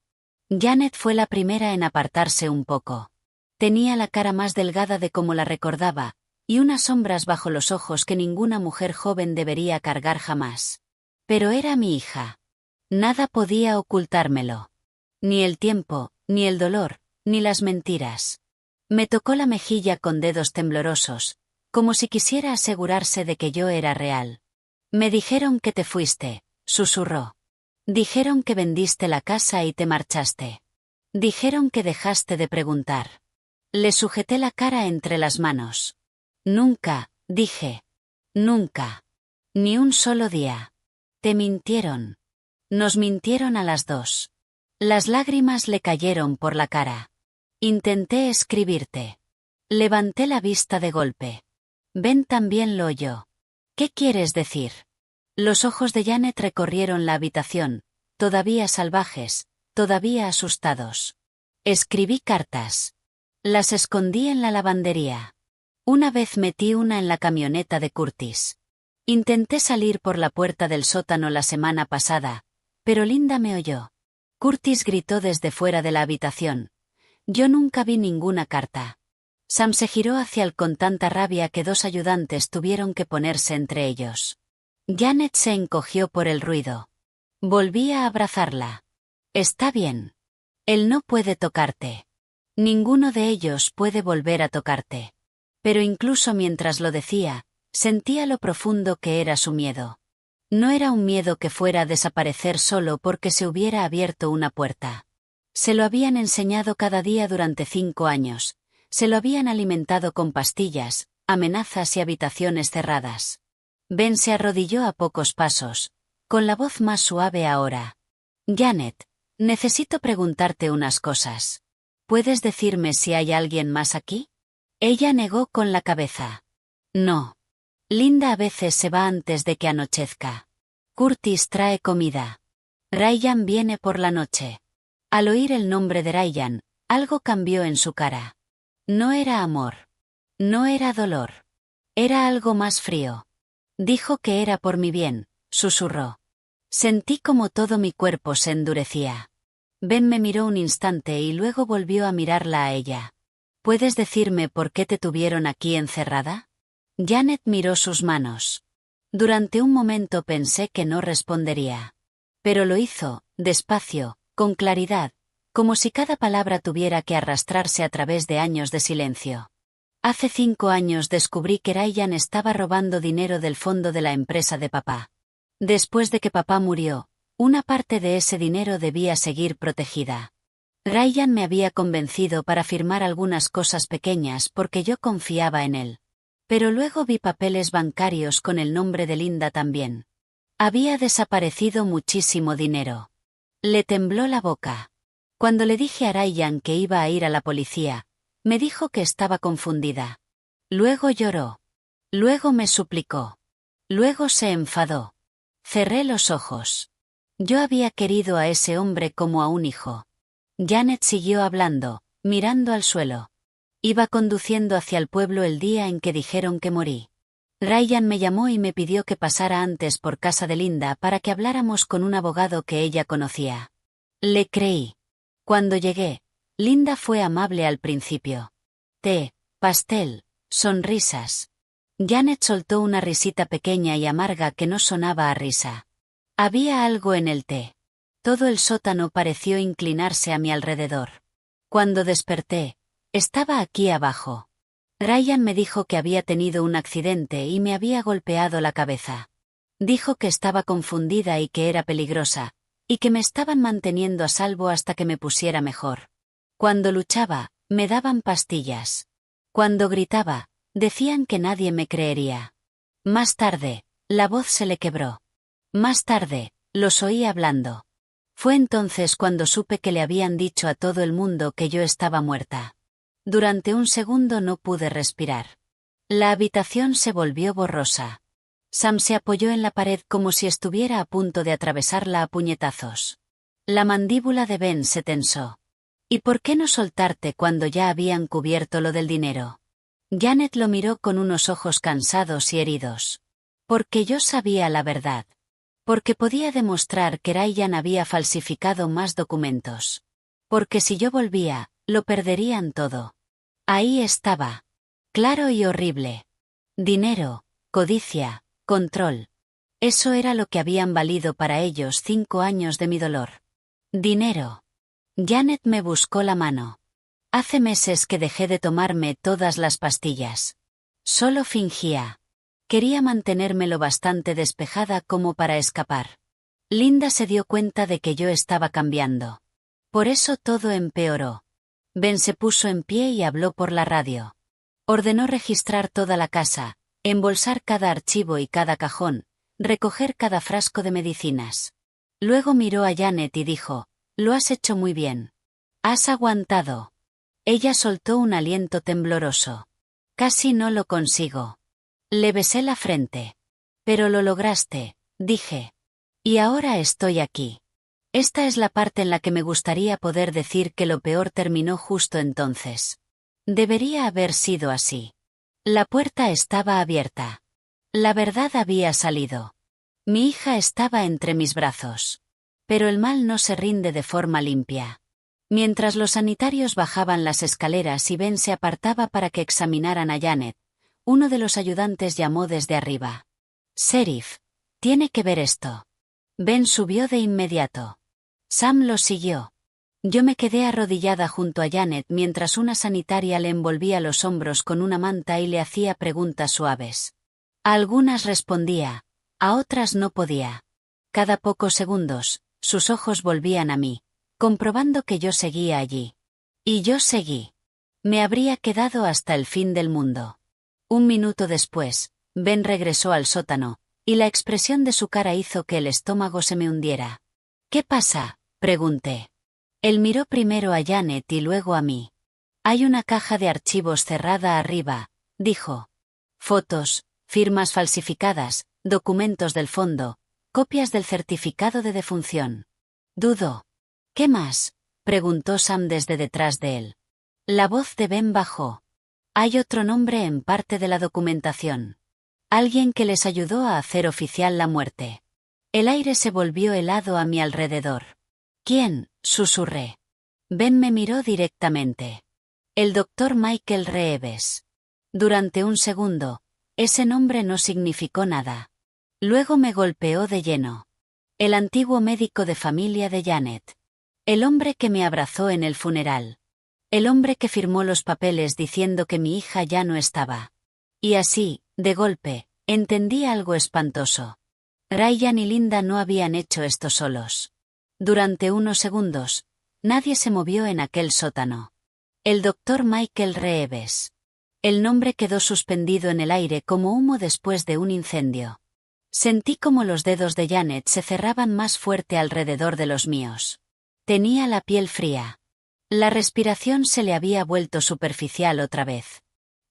Janet fue la primera en apartarse un poco. Tenía la cara más delgada de como la recordaba, y unas sombras bajo los ojos que ninguna mujer joven debería cargar jamás. Pero era mi hija. Nada podía ocultármelo. Ni el tiempo, ni el dolor, ni las mentiras. Me tocó la mejilla con dedos temblorosos, como si quisiera asegurarse de que yo era real. «Me dijeron que te fuiste», susurró. «Dijeron que vendiste la casa y te marchaste. Dijeron que dejaste de preguntar». Le sujeté la cara entre las manos. «Nunca», dije. «Nunca. Ni un solo día. Te mintieron. Nos mintieron a las 2». Las lágrimas le cayeron por la cara. «Intenté escribirte». Levanté la vista de golpe. Ben también lo oyó. «¿Qué quieres decir?». Los ojos de Janet recorrieron la habitación, todavía salvajes, todavía asustados. «Escribí cartas. Las escondí en la lavandería. Una vez metí una en la camioneta de Curtis. Intenté salir por la puerta del sótano la semana pasada, pero Linda me oyó». Curtis gritó desde fuera de la habitación: «Yo nunca vi ninguna carta». Sam se giró hacia él con tanta rabia que 2 ayudantes tuvieron que ponerse entre ellos. Janet se encogió por el ruido. Volví a abrazarla. Está bien. Él no puede tocarte. Ninguno de ellos puede volver a tocarte. Pero incluso mientras lo decía, sentía lo profundo que era su miedo. No era un miedo que fuera a desaparecer solo porque se hubiera abierto una puerta. Se lo habían enseñado cada día durante 5 años. Se lo habían alimentado con pastillas, amenazas y habitaciones cerradas. Ben se arrodilló a pocos pasos, con la voz más suave ahora. Janet, necesito preguntarte unas cosas. ¿Puedes decirme si hay alguien más aquí? Ella negó con la cabeza. No. Linda a veces se va antes de que anochezca. Curtis trae comida. Ryan viene por la noche. Al oír el nombre de Ryan, algo cambió en su cara. No era amor. No era dolor. Era algo más frío. Dijo que era por mi bien, susurró. Sentí como todo mi cuerpo se endurecía. Ben me miró un instante y luego volvió a mirarla a ella. ¿Puedes decirme por qué te tuvieron aquí encerrada? Janet miró sus manos. Durante un momento pensé que no respondería. Pero lo hizo, despacio, con claridad, como si cada palabra tuviera que arrastrarse a través de años de silencio. Hace 5 años descubrí que Ryan estaba robando dinero del fondo de la empresa de papá. Después de que papá murió, una parte de ese dinero debía seguir protegida. Ryan me había convencido para firmar algunas cosas pequeñas porque yo confiaba en él. Pero luego vi papeles bancarios con el nombre de Linda también. Había desaparecido muchísimo dinero. Le tembló la boca. Cuando le dije a Ryan que iba a ir a la policía, me dijo que estaba confundida. Luego lloró. Luego me suplicó. Luego se enfadó. Cerré los ojos. Yo había querido a ese hombre como a un hijo. Janet siguió hablando, mirando al suelo. Iba conduciendo hacia el pueblo el día en que dijeron que morí. Ryan me llamó y me pidió que pasara antes por casa de Linda para que habláramos con un abogado que ella conocía. Le creí. Cuando llegué, Linda fue amable al principio. Té, pastel, sonrisas. Janet soltó una risita pequeña y amarga que no sonaba a risa. Había algo en el té. Todo el sótano pareció inclinarse a mi alrededor. Cuando desperté, estaba aquí abajo. Ryan me dijo que había tenido un accidente y me había golpeado la cabeza. Dijo que estaba confundida y que era peligrosa, y que me estaban manteniendo a salvo hasta que me pusiera mejor. Cuando luchaba, me daban pastillas. Cuando gritaba, decían que nadie me creería. Más tarde, la voz se le quebró. Más tarde, los oí hablando. Fue entonces cuando supe que le habían dicho a todo el mundo que yo estaba muerta. Durante un segundo no pude respirar. La habitación se volvió borrosa. Sam se apoyó en la pared como si estuviera a punto de atravesarla a puñetazos. La mandíbula de Ben se tensó. ¿Y por qué no soltarte cuando ya habían cubierto lo del dinero? Janet lo miró con unos ojos cansados y heridos. Porque yo sabía la verdad. Porque podía demostrar que Ryan había falsificado más documentos. Porque si yo volvía, lo perderían todo. Ahí estaba. Claro y horrible. Dinero, codicia, control. Eso era lo que habían valido para ellos 5 años de mi dolor. Dinero. Janet me buscó la mano. Hace meses que dejé de tomarme todas las pastillas. Solo fingía. Quería mantenerme lo bastante despejada como para escapar. Linda se dio cuenta de que yo estaba cambiando. Por eso todo empeoró. Ben se puso en pie y habló por la radio. Ordenó registrar toda la casa, embolsar cada archivo y cada cajón, recoger cada frasco de medicinas. Luego miró a Janet y dijo, «Lo has hecho muy bien. Has aguantado». Ella soltó un aliento tembloroso. «Casi no lo consigo». Le besé la frente. «Pero lo lograste», dije. «Y ahora estoy aquí». Esta es la parte en la que me gustaría poder decir que lo peor terminó justo entonces. Debería haber sido así. La puerta estaba abierta. La verdad había salido. Mi hija estaba entre mis brazos. Pero el mal no se rinde de forma limpia. Mientras los sanitarios bajaban las escaleras y Ben se apartaba para que examinaran a Janet, uno de los ayudantes llamó desde arriba. «Sheriff, tiene que ver esto». Ben subió de inmediato. Sam lo siguió. Yo me quedé arrodillada junto a Janet mientras una sanitaria le envolvía los hombros con una manta y le hacía preguntas suaves. A algunas respondía, a otras no podía. Cada pocos segundos, sus ojos volvían a mí, comprobando que yo seguía allí. Y yo seguí. Me habría quedado hasta el fin del mundo. Un minuto después, Ben regresó al sótano, y la expresión de su cara hizo que el estómago se me hundiera. ¿Qué pasa?, pregunté. Él miró primero a Janet y luego a mí. Hay una caja de archivos cerrada arriba, dijo. Fotos, firmas falsificadas, documentos del fondo, copias del certificado de defunción. Dudó. ¿Qué más?, preguntó Sam desde detrás de él. La voz de Ben bajó. Hay otro nombre en parte de la documentación. Alguien que les ayudó a hacer oficial la muerte. El aire se volvió helado a mi alrededor. ¿Quién?, susurré. Ben me miró directamente. El doctor Michael Reeves. Durante un segundo, ese nombre no significó nada. Luego me golpeó de lleno. El antiguo médico de familia de Janet. El hombre que me abrazó en el funeral. El hombre que firmó los papeles diciendo que mi hija ya no estaba. Y así, de golpe, entendí algo espantoso. Ryan y Linda no habían hecho esto solos. Durante unos segundos, nadie se movió en aquel sótano. El doctor Michael Reeves. El nombre quedó suspendido en el aire como humo después de un incendio. Sentí como los dedos de Janet se cerraban más fuerte alrededor de los míos. Tenía la piel fría. La respiración se le había vuelto superficial otra vez.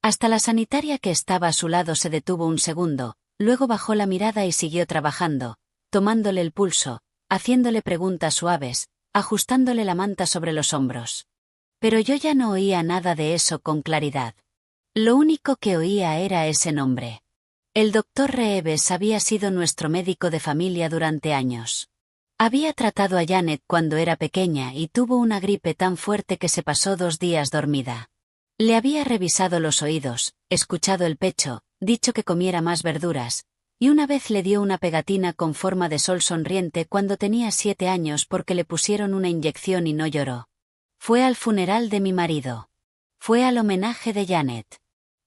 Hasta la sanitaria que estaba a su lado se detuvo un segundo, luego bajó la mirada y siguió trabajando, tomándole el pulso, haciéndole preguntas suaves, ajustándole la manta sobre los hombros. Pero yo ya no oía nada de eso con claridad. Lo único que oía era ese nombre. El doctor Reeves había sido nuestro médico de familia durante años. Había tratado a Janet cuando era pequeña y tuvo una gripe tan fuerte que se pasó 2 días dormida. Le había revisado los oídos, escuchado el pecho, dicho que comiera más verduras, y una vez le dio una pegatina con forma de sol sonriente cuando tenía 7 años porque le pusieron una inyección y no lloró. Fue al funeral de mi marido. Fue al homenaje de Janet.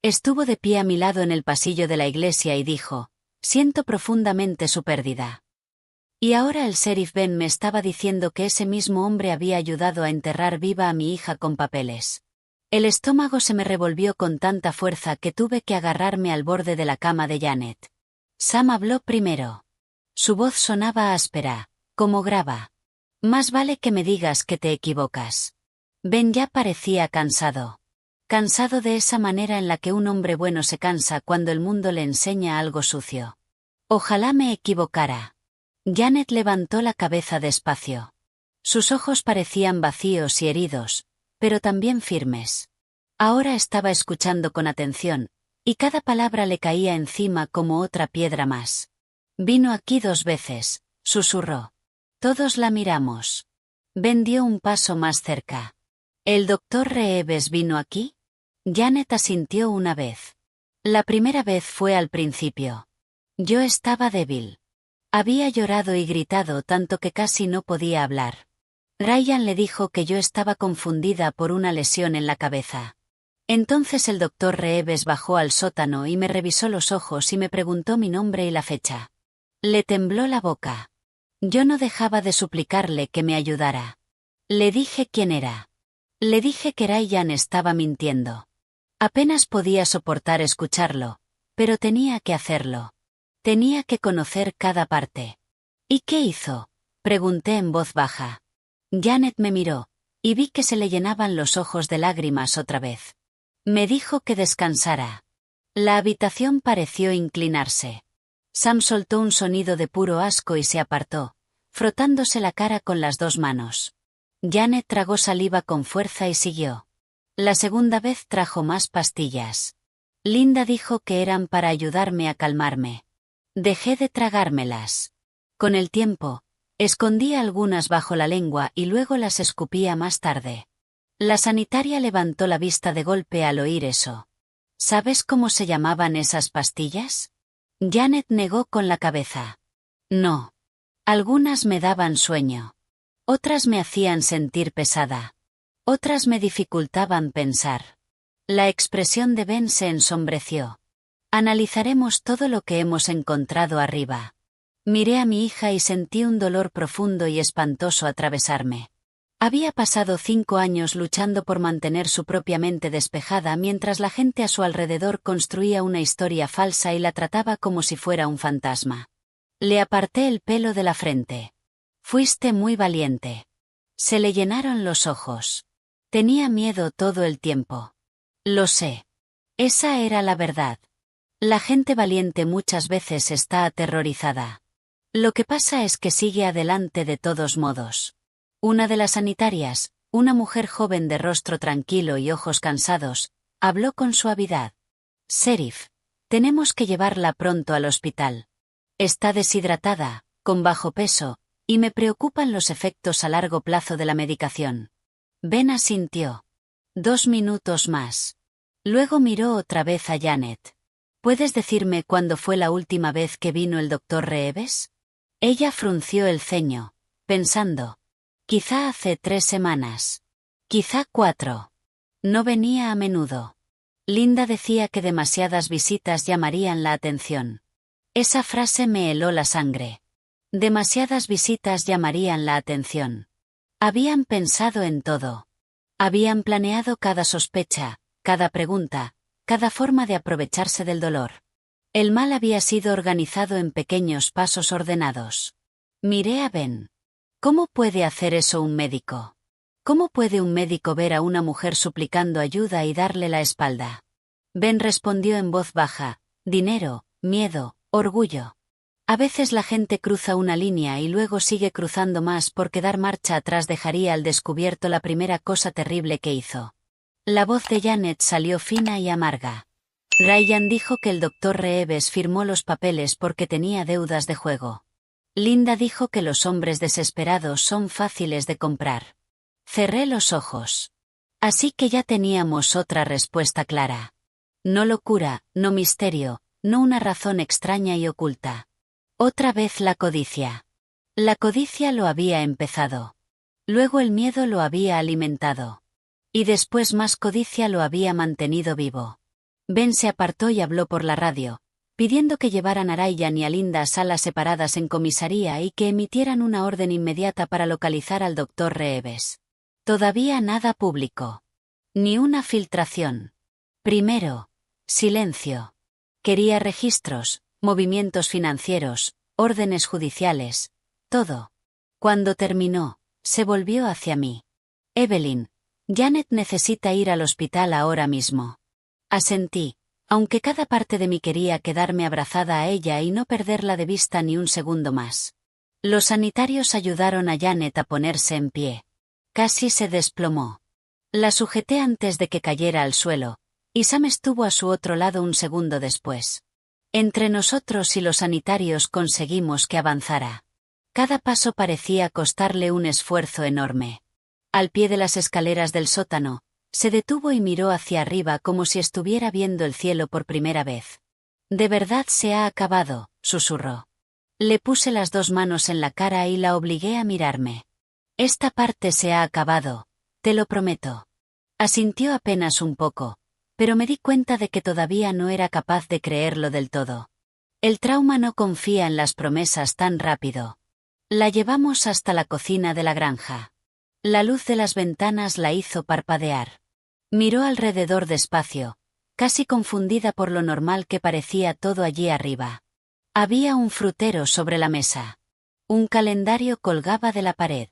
Estuvo de pie a mi lado en el pasillo de la iglesia y dijo, siento profundamente su pérdida. Y ahora el sheriff Ben me estaba diciendo que ese mismo hombre había ayudado a enterrar viva a mi hija con papeles. El estómago se me revolvió con tanta fuerza que tuve que agarrarme al borde de la cama de Janet. Sam habló primero. Su voz sonaba áspera, como grava. Más vale que me digas que te equivocas. Ben ya parecía cansado. Cansado de esa manera en la que un hombre bueno se cansa cuando el mundo le enseña algo sucio. Ojalá me equivocara. Janet levantó la cabeza despacio. Sus ojos parecían vacíos y heridos, pero también firmes. Ahora estaba escuchando con atención, y cada palabra le caía encima como otra piedra más. Vino aquí 2 veces, susurró. Todos la miramos. Ben dio un paso más cerca. ¿El doctor Reeves vino aquí? Janet asintió una vez. La primera vez fue al principio. Yo estaba débil. Había llorado y gritado tanto que casi no podía hablar. Ryan le dijo que yo estaba confundida por una lesión en la cabeza. Entonces el doctor Reeves bajó al sótano y me revisó los ojos y me preguntó mi nombre y la fecha. Le tembló la boca. Yo no dejaba de suplicarle que me ayudara. Le dije quién era. Le dije que Ryan estaba mintiendo. Apenas podía soportar escucharlo, pero tenía que hacerlo. Tenía que conocer cada parte. ¿Y qué hizo?, pregunté en voz baja. Janet me miró, y vi que se le llenaban los ojos de lágrimas otra vez. Me dijo que descansara. La habitación pareció inclinarse. Sam soltó un sonido de puro asco y se apartó, frotándose la cara con las 2 manos. Janet tragó saliva con fuerza y siguió. La segunda vez trajo más pastillas. Linda dijo que eran para ayudarme a calmarme. Dejé de tragármelas. Con el tiempo, escondía algunas bajo la lengua y luego las escupía más tarde. La sanitaria levantó la vista de golpe al oír eso. ¿Sabes cómo se llamaban esas pastillas? Janet negó con la cabeza. No. Algunas me daban sueño. Otras me hacían sentir pesada. Otras me dificultaban pensar. La expresión de Ben se ensombreció. Analizaremos todo lo que hemos encontrado arriba. Miré a mi hija y sentí un dolor profundo y espantoso atravesarme. Había pasado 5 años luchando por mantener su propia mente despejada mientras la gente a su alrededor construía una historia falsa y la trataba como si fuera un fantasma. Le aparté el pelo de la frente. Fuiste muy valiente. Se le llenaron los ojos. Tenía miedo todo el tiempo. Lo sé. Esa era la verdad. La gente valiente muchas veces está aterrorizada. Lo que pasa es que sigue adelante de todos modos. Una de las sanitarias, una mujer joven de rostro tranquilo y ojos cansados, habló con suavidad. Sheriff, tenemos que llevarla pronto al hospital. Está deshidratada, con bajo peso, y me preocupan los efectos a largo plazo de la medicación. Ben asintió. 2 minutos más. Luego miró otra vez a Janet. ¿Puedes decirme cuándo fue la última vez que vino el doctor Reeves? Ella frunció el ceño, pensando. Quizá hace 3 semanas. Quizá 4. No venía a menudo. Linda decía que demasiadas visitas llamarían la atención. Esa frase me heló la sangre. Demasiadas visitas llamarían la atención. Habían pensado en todo. Habían planeado cada sospecha, cada pregunta, cada forma de aprovecharse del dolor. El mal había sido organizado en pequeños pasos ordenados. Miré a Ben. ¿Cómo puede hacer eso un médico? ¿Cómo puede un médico ver a una mujer suplicando ayuda y darle la espalda? Ben respondió en voz baja, dinero, miedo, orgullo. A veces la gente cruza una línea y luego sigue cruzando más porque dar marcha atrás dejaría al descubierto la primera cosa terrible que hizo. La voz de Janet salió fina y amarga. Ryan dijo que el doctor Reeves firmó los papeles porque tenía deudas de juego. Linda dijo que los hombres desesperados son fáciles de comprar. Cerré los ojos. Así que ya teníamos otra respuesta clara. No locura, no misterio, no una razón extraña y oculta. Otra vez la codicia. La codicia lo había empezado. Luego el miedo lo había alimentado. Y después más codicia lo había mantenido vivo. Ben se apartó y habló por la radio, pidiendo que llevaran a Ryan y a Linda a salas separadas en comisaría y que emitieran una orden inmediata para localizar al doctor Reeves. Todavía nada público. Ni una filtración. Primero, silencio. Quería registros, movimientos financieros, órdenes judiciales, todo. Cuando terminó, se volvió hacia mí. Evelyn, Janet necesita ir al hospital ahora mismo. Asentí, aunque cada parte de mí quería quedarme abrazada a ella y no perderla de vista ni un segundo más. Los sanitarios ayudaron a Janet a ponerse en pie. Casi se desplomó. La sujeté antes de que cayera al suelo, y Sam estuvo a su otro lado un segundo después. Entre nosotros y los sanitarios conseguimos que avanzara. Cada paso parecía costarle un esfuerzo enorme. Al pie de las escaleras del sótano, se detuvo y miró hacia arriba como si estuviera viendo el cielo por primera vez. «De verdad se ha acabado», susurró. Le puse las 2 manos en la cara y la obligué a mirarme. «Esta parte se ha acabado, te lo prometo». Asintió apenas un poco, pero me di cuenta de que todavía no era capaz de creerlo del todo. El trauma no confía en las promesas tan rápido. La llevamos hasta la cocina de la granja. La luz de las ventanas la hizo parpadear. Miró alrededor despacio, casi confundida por lo normal que parecía todo allí arriba. Había un frutero sobre la mesa. Un calendario colgaba de la pared.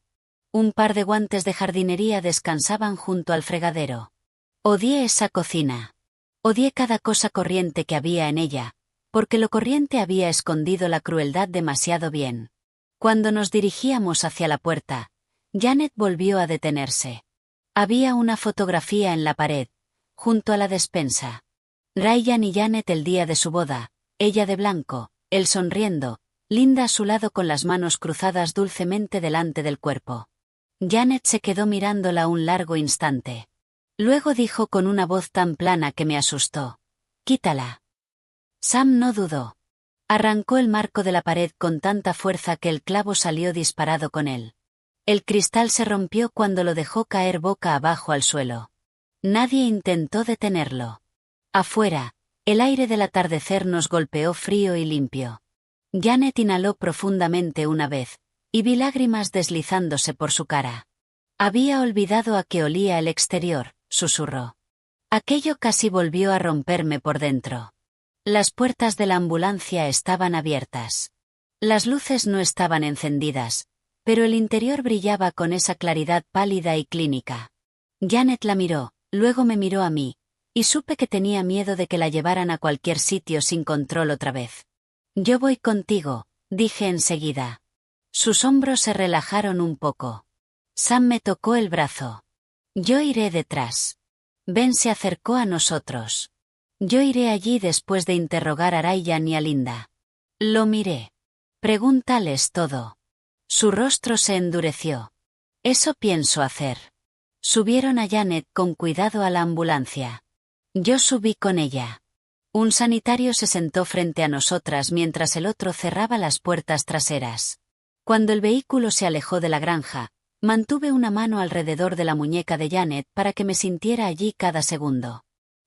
Un par de guantes de jardinería descansaban junto al fregadero. Odié esa cocina. Odié cada cosa corriente que había en ella, porque lo corriente había escondido la crueldad demasiado bien. Cuando nos dirigíamos hacia la puerta, Janet volvió a detenerse. Había una fotografía en la pared, junto a la despensa. Ryan y Janet el día de su boda, ella de blanco, él sonriendo, Linda a su lado con las manos cruzadas dulcemente delante del cuerpo. Janet se quedó mirándola un largo instante. Luego dijo con una voz tan plana que me asustó: «Quítala». Sam no dudó. Arrancó el marco de la pared con tanta fuerza que el clavo salió disparado con él. El cristal se rompió cuando lo dejó caer boca abajo al suelo. Nadie intentó detenerlo. Afuera, el aire del atardecer nos golpeó frío y limpio. Janet inhaló profundamente una vez, y vi lágrimas deslizándose por su cara. Había olvidado a qué olía el exterior, susurró. Aquello casi volvió a romperme por dentro. Las puertas de la ambulancia estaban abiertas. Las luces no estaban encendidas, pero el interior brillaba con esa claridad pálida y clínica. Janet la miró, luego me miró a mí, y supe que tenía miedo de que la llevaran a cualquier sitio sin control otra vez. Yo voy contigo, dije enseguida. Sus hombros se relajaron un poco. Sam me tocó el brazo. Yo iré detrás. Ben se acercó a nosotros. Yo iré allí después de interrogar a Ryan y a Linda. Lo miré. Pregúntales todo. Su rostro se endureció. Eso pienso hacer. Subieron a Janet con cuidado a la ambulancia. Yo subí con ella. Un sanitario se sentó frente a nosotras mientras el otro cerraba las puertas traseras. Cuando el vehículo se alejó de la granja, mantuve una mano alrededor de la muñeca de Janet para que me sintiera allí cada segundo.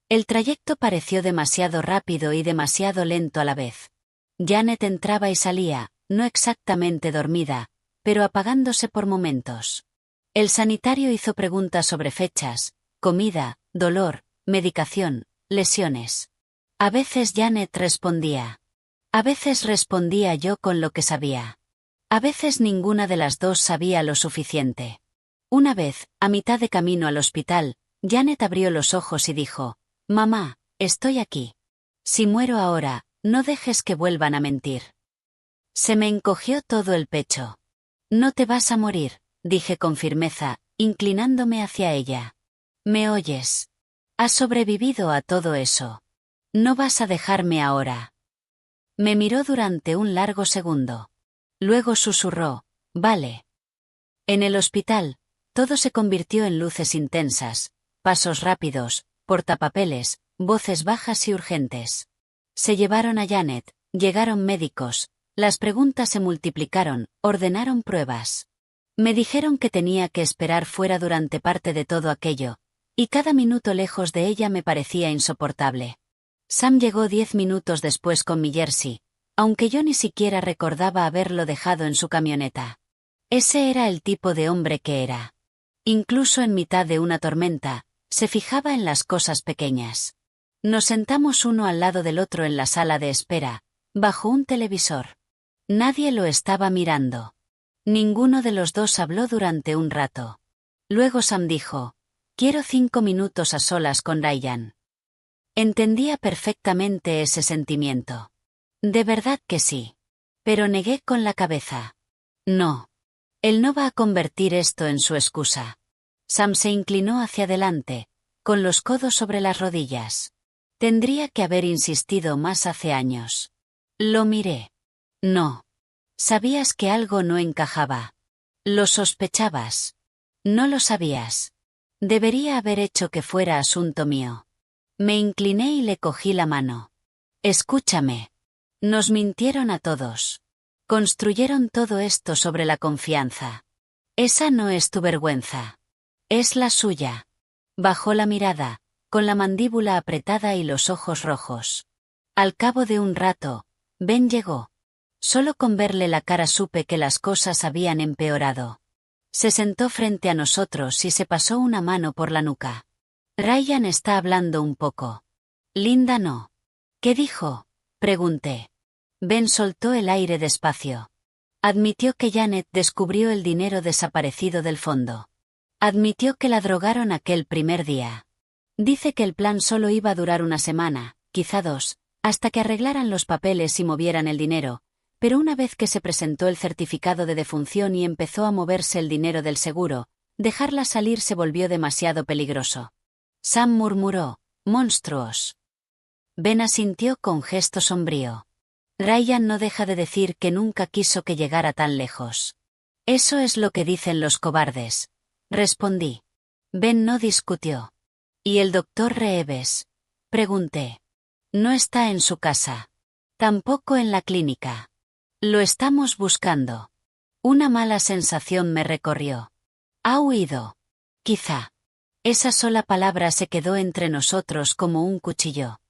El trayecto pareció demasiado rápido y demasiado lento a la vez. Janet entraba y salía, no exactamente dormida, pero apagándose por momentos. El sanitario hizo preguntas sobre fechas, comida, dolor, medicación, lesiones. A veces Janet respondía. A veces respondía yo con lo que sabía. A veces ninguna de las dos sabía lo suficiente. Una vez, a mitad de camino al hospital, Janet abrió los ojos y dijo: «Mamá, estoy aquí. Si muero ahora, no dejes que vuelvan a mentir». Se me encogió todo el pecho. «No te vas a morir», dije con firmeza, inclinándome hacia ella. «¿Me oyes? Has sobrevivido a todo eso. No vas a dejarme ahora». Me miró durante un largo segundo. Luego susurró: «Vale». En el hospital, todo se convirtió en luces intensas, pasos rápidos, portapapeles, voces bajas y urgentes. Se llevaron a Janet, llegaron médicos, las preguntas se multiplicaron, ordenaron pruebas. Me dijeron que tenía que esperar fuera durante parte de todo aquello, y cada minuto lejos de ella me parecía insoportable. Sam llegó 10 minutos después con mi jersey, aunque yo ni siquiera recordaba haberlo dejado en su camioneta. Ese era el tipo de hombre que era. Incluso en mitad de una tormenta, se fijaba en las cosas pequeñas. Nos sentamos uno al lado del otro en la sala de espera, bajo un televisor. Nadie lo estaba mirando. Ninguno de los dos habló durante un rato. Luego Sam dijo: «Quiero 5 minutos a solas con Ryan». Entendía perfectamente ese sentimiento. De verdad que sí. Pero negué con la cabeza. No. Él no va a convertir esto en su excusa. Sam se inclinó hacia adelante, con los codos sobre las rodillas. Tendría que haber insistido más hace años. Lo miré. No. Sabías que algo no encajaba. Lo sospechabas. No lo sabías. Debería haber hecho que fuera asunto mío. Me incliné y le cogí la mano. Escúchame. Nos mintieron a todos. Construyeron todo esto sobre la confianza. Esa no es tu vergüenza. Es la suya. Bajó la mirada, con la mandíbula apretada y los ojos rojos. Al cabo de un rato, Ben llegó. Solo con verle la cara supe que las cosas habían empeorado. Se sentó frente a nosotros y se pasó una mano por la nuca. Ryan está hablando un poco. Linda no. ¿Qué dijo?, pregunté. Ben soltó el aire despacio. Admitió que Janet descubrió el dinero desaparecido del fondo. Admitió que la drogaron aquel primer día. Dice que el plan solo iba a durar una semana, quizá 2, hasta que arreglaran los papeles y movieran el dinero, pero una vez que se presentó el certificado de defunción y empezó a moverse el dinero del seguro, dejarla salir se volvió demasiado peligroso. Sam murmuró: «Monstruos». Ben asintió con gesto sombrío. Ryan no deja de decir que nunca quiso que llegara tan lejos. Eso es lo que dicen los cobardes, respondí. Ben no discutió. ¿Y el doctor Reeves?, pregunté. No está en su casa. Tampoco en la clínica. Lo estamos buscando. Una mala sensación me recorrió. ¿Ha huido? Quizá. Esa sola palabra se quedó entre nosotros como un cuchillo.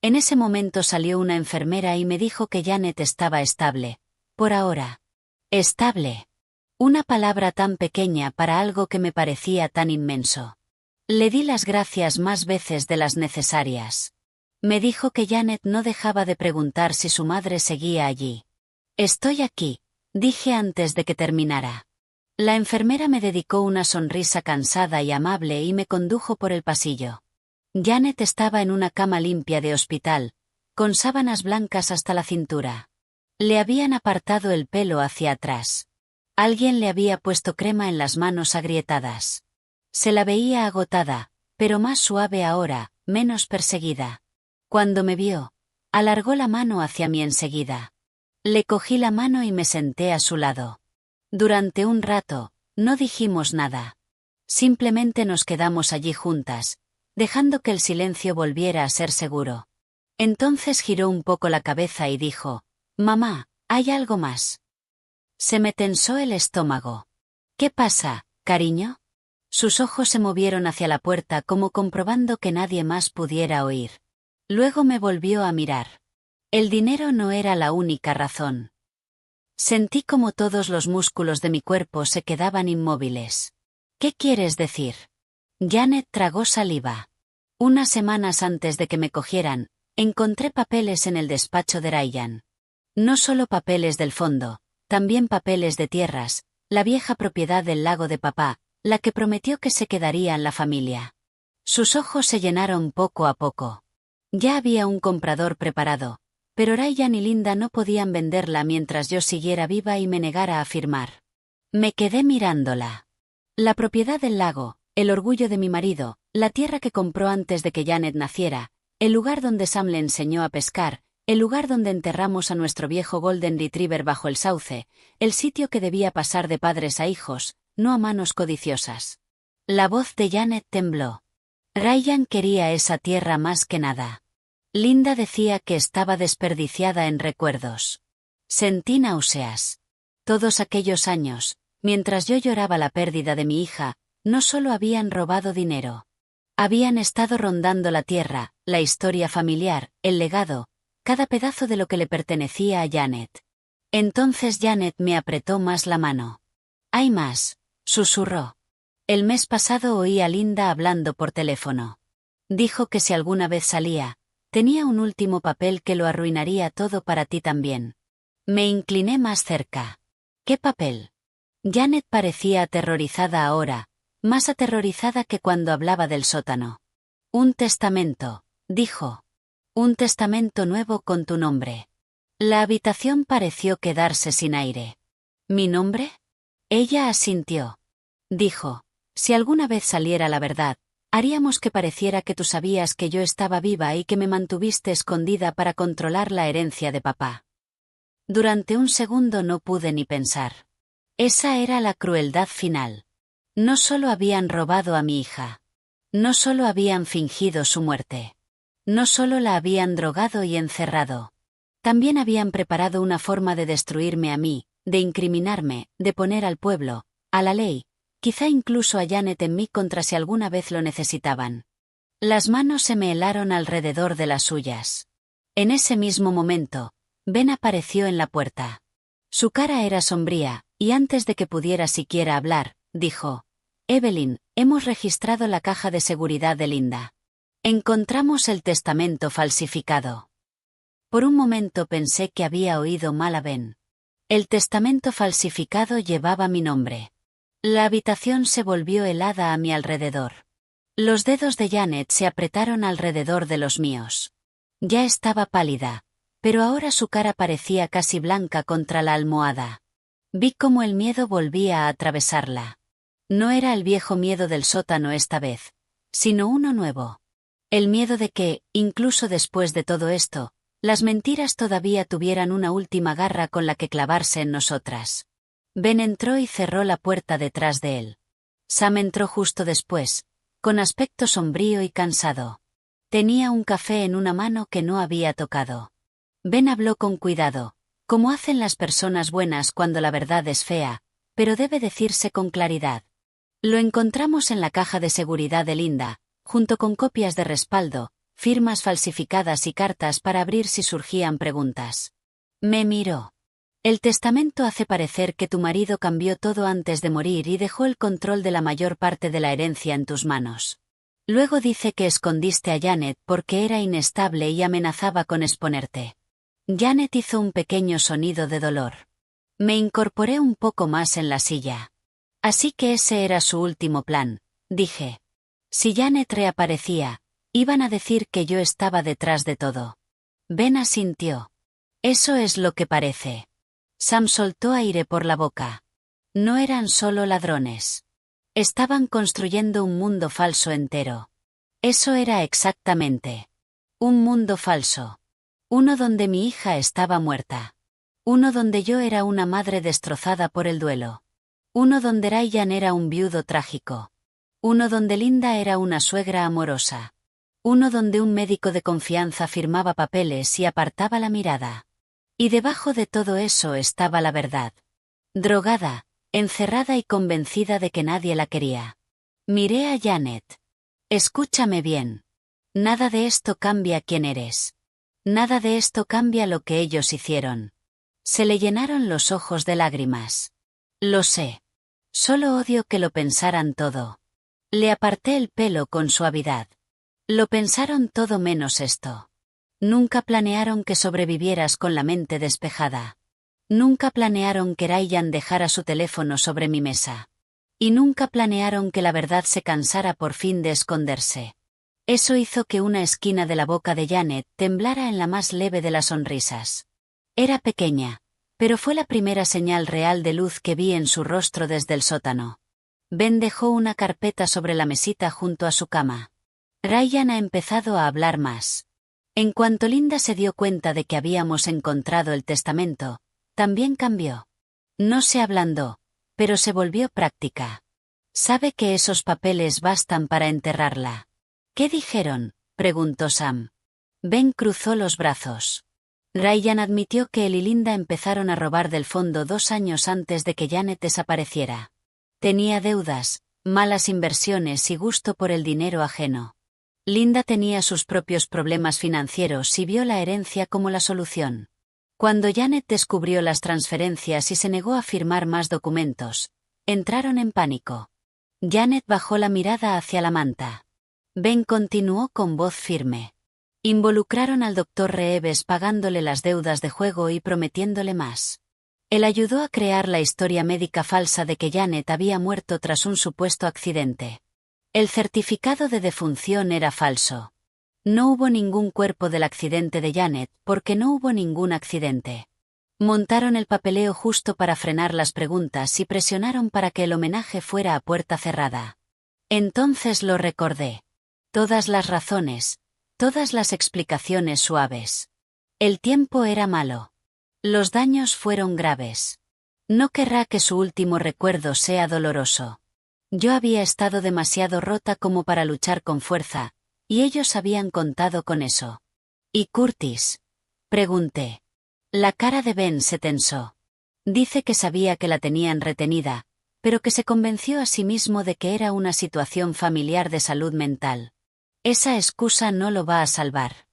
En ese momento salió una enfermera y me dijo que Janet estaba estable. Por ahora. Estable. Una palabra tan pequeña para algo que me parecía tan inmenso. Le di las gracias más veces de las necesarias. Me dijo que Janet no dejaba de preguntar si su madre seguía allí. Estoy aquí, dije antes de que terminara. La enfermera me dedicó una sonrisa cansada y amable y me condujo por el pasillo. Janet estaba en una cama limpia de hospital, con sábanas blancas hasta la cintura. Le habían apartado el pelo hacia atrás. Alguien le había puesto crema en las manos agrietadas. Se la veía agotada, pero más suave ahora, menos perseguida. Cuando me vio, alargó la mano hacia mí enseguida. Le cogí la mano y me senté a su lado. Durante un rato, no dijimos nada. Simplemente nos quedamos allí juntas, dejando que el silencio volviera a ser seguro. Entonces giró un poco la cabeza y dijo, «Mamá, ¿hay algo más?» Se me tensó el estómago. «¿Qué pasa, cariño?» Sus ojos se movieron hacia la puerta como comprobando que nadie más pudiera oír. Luego me volvió a mirar. El dinero no era la única razón. Sentí como todos los músculos de mi cuerpo se quedaban inmóviles. «¿Qué quieres decir?» Janet tragó saliva. Unas semanas antes de que me cogieran, encontré papeles en el despacho de Ryan. No solo papeles del fondo, también papeles de tierras, la vieja propiedad del lago de papá, la que prometió que se quedaría en la familia. Sus ojos se llenaron poco a poco. Ya había un comprador preparado, pero Ryan y Linda no podían venderla mientras yo siguiera viva y me negara a firmar. Me quedé mirándola. La propiedad del lago, el orgullo de mi marido, la tierra que compró antes de que Janet naciera, el lugar donde Sam le enseñó a pescar, el lugar donde enterramos a nuestro viejo Golden Retriever bajo el sauce, el sitio que debía pasar de padres a hijos, no a manos codiciosas. La voz de Janet tembló. Ryan quería esa tierra más que nada. Linda decía que estaba desperdiciada en recuerdos. Sentí náuseas. Todos aquellos años, mientras yo lloraba la pérdida de mi hija, no solo habían robado dinero. Habían estado rondando la tierra, la historia familiar, el legado, cada pedazo de lo que le pertenecía a Janet. Entonces Janet me apretó más la mano. «Hay más», susurró. El mes pasado oí a Linda hablando por teléfono. Dijo que si alguna vez salía, tenía un último papel que lo arruinaría todo para ti también. Me incliné más cerca. «¿Qué papel?» Janet parecía aterrorizada ahora, más aterrorizada que cuando hablaba del sótano. «Un testamento», dijo. «Un testamento nuevo con tu nombre». La habitación pareció quedarse sin aire. «¿Mi nombre?» Ella asintió. Dijo, «Si alguna vez saliera la verdad, haríamos que pareciera que tú sabías que yo estaba viva y que me mantuviste escondida para controlar la herencia de papá». Durante un segundo no pude ni pensar. Esa era la crueldad final. No solo habían robado a mi hija. No solo habían fingido su muerte. No solo la habían drogado y encerrado. También habían preparado una forma de destruirme a mí, de incriminarme, de poner al pueblo, a la ley, quizá incluso a Janet en mí contra si alguna vez lo necesitaban. Las manos se me helaron alrededor de las suyas. En ese mismo momento, Ben apareció en la puerta. Su cara era sombría, y antes de que pudiera siquiera hablar, dijo, «Evelyn, hemos registrado la caja de seguridad de Linda. Encontramos el testamento falsificado». Por un momento pensé que había oído mal a Ben. El testamento falsificado llevaba mi nombre. La habitación se volvió helada a mi alrededor. Los dedos de Janet se apretaron alrededor de los míos. Ya estaba pálida, pero ahora su cara parecía casi blanca contra la almohada. Vi cómo el miedo volvía a atravesarla. No era el viejo miedo del sótano esta vez, sino uno nuevo. El miedo de que, incluso después de todo esto, las mentiras todavía tuvieran una última garra con la que clavarse en nosotras. Ben entró y cerró la puerta detrás de él. Sam entró justo después, con aspecto sombrío y cansado. Tenía un café en una mano que no había tocado. Ben habló con cuidado, como hacen las personas buenas cuando la verdad es fea, pero debe decirse con claridad. Lo encontramos en la caja de seguridad de Linda, junto con copias de respaldo, firmas falsificadas y cartas para abrir si surgían preguntas. Me miró. El testamento hace parecer que tu marido cambió todo antes de morir y dejó el control de la mayor parte de la herencia en tus manos. Luego dice que escondiste a Janet porque era inestable y amenazaba con exponerte. Janet hizo un pequeño sonido de dolor. Me incorporé un poco más en la silla. Así que ese era su último plan, dije. Si Janet reaparecía, iban a decir que yo estaba detrás de todo. Ben asintió. Eso es lo que parece. Sam soltó aire por la boca. No eran solo ladrones. Estaban construyendo un mundo falso entero. Eso era exactamente. Un mundo falso. Uno donde mi hija estaba muerta. Uno donde yo era una madre destrozada por el duelo. Uno donde Ryan era un viudo trágico. Uno donde Linda era una suegra amorosa. Uno donde un médico de confianza firmaba papeles y apartaba la mirada. Y debajo de todo eso estaba la verdad. Drogada, encerrada y convencida de que nadie la quería. Miré a Janet. Escúchame bien. Nada de esto cambia quién eres. Nada de esto cambia lo que ellos hicieron. Se le llenaron los ojos de lágrimas. Lo sé. Solo odio que lo pensaran todo. Le aparté el pelo con suavidad. Lo pensaron todo menos esto. Nunca planearon que sobrevivieras con la mente despejada. Nunca planearon que Ryan dejara su teléfono sobre mi mesa. Y nunca planearon que la verdad se cansara por fin de esconderse. Eso hizo que una esquina de la boca de Janet temblara en la más leve de las sonrisas. Era pequeña, pero fue la primera señal real de luz que vi en su rostro desde el sótano. Ben dejó una carpeta sobre la mesita junto a su cama. Ryan ha empezado a hablar más. En cuanto Linda se dio cuenta de que habíamos encontrado el testamento, también cambió. No se ablandó, pero se volvió práctica. Sabe que esos papeles bastan para enterrarla. ¿Qué dijeron?, preguntó Sam. Ben cruzó los brazos. Ryan admitió que él y Linda empezaron a robar del fondo 2 años antes de que Janet desapareciera. Tenía deudas, malas inversiones y gusto por el dinero ajeno. Linda tenía sus propios problemas financieros y vio la herencia como la solución. Cuando Janet descubrió las transferencias y se negó a firmar más documentos, entraron en pánico. Janet bajó la mirada hacia la manta. Ben continuó con voz firme. Involucraron al Dr. Reeves pagándole las deudas de juego y prometiéndole más. Él ayudó a crear la historia médica falsa de que Janet había muerto tras un supuesto accidente. El certificado de defunción era falso. No hubo ningún cuerpo del accidente de Janet porque no hubo ningún accidente. Montaron el papeleo justo para frenar las preguntas y presionaron para que el homenaje fuera a puerta cerrada. Entonces lo recordé. Todas las razones, todas las explicaciones suaves. El tiempo era malo. Los daños fueron graves. No querrá que su último recuerdo sea doloroso. Yo había estado demasiado rota como para luchar con fuerza, y ellos habían contado con eso. ¿Y Curtis?, pregunté. La cara de Ben se tensó. Dice que sabía que la tenían retenida, pero que se convenció a sí mismo de que era una situación familiar de salud mental. Esa excusa no lo va a salvar.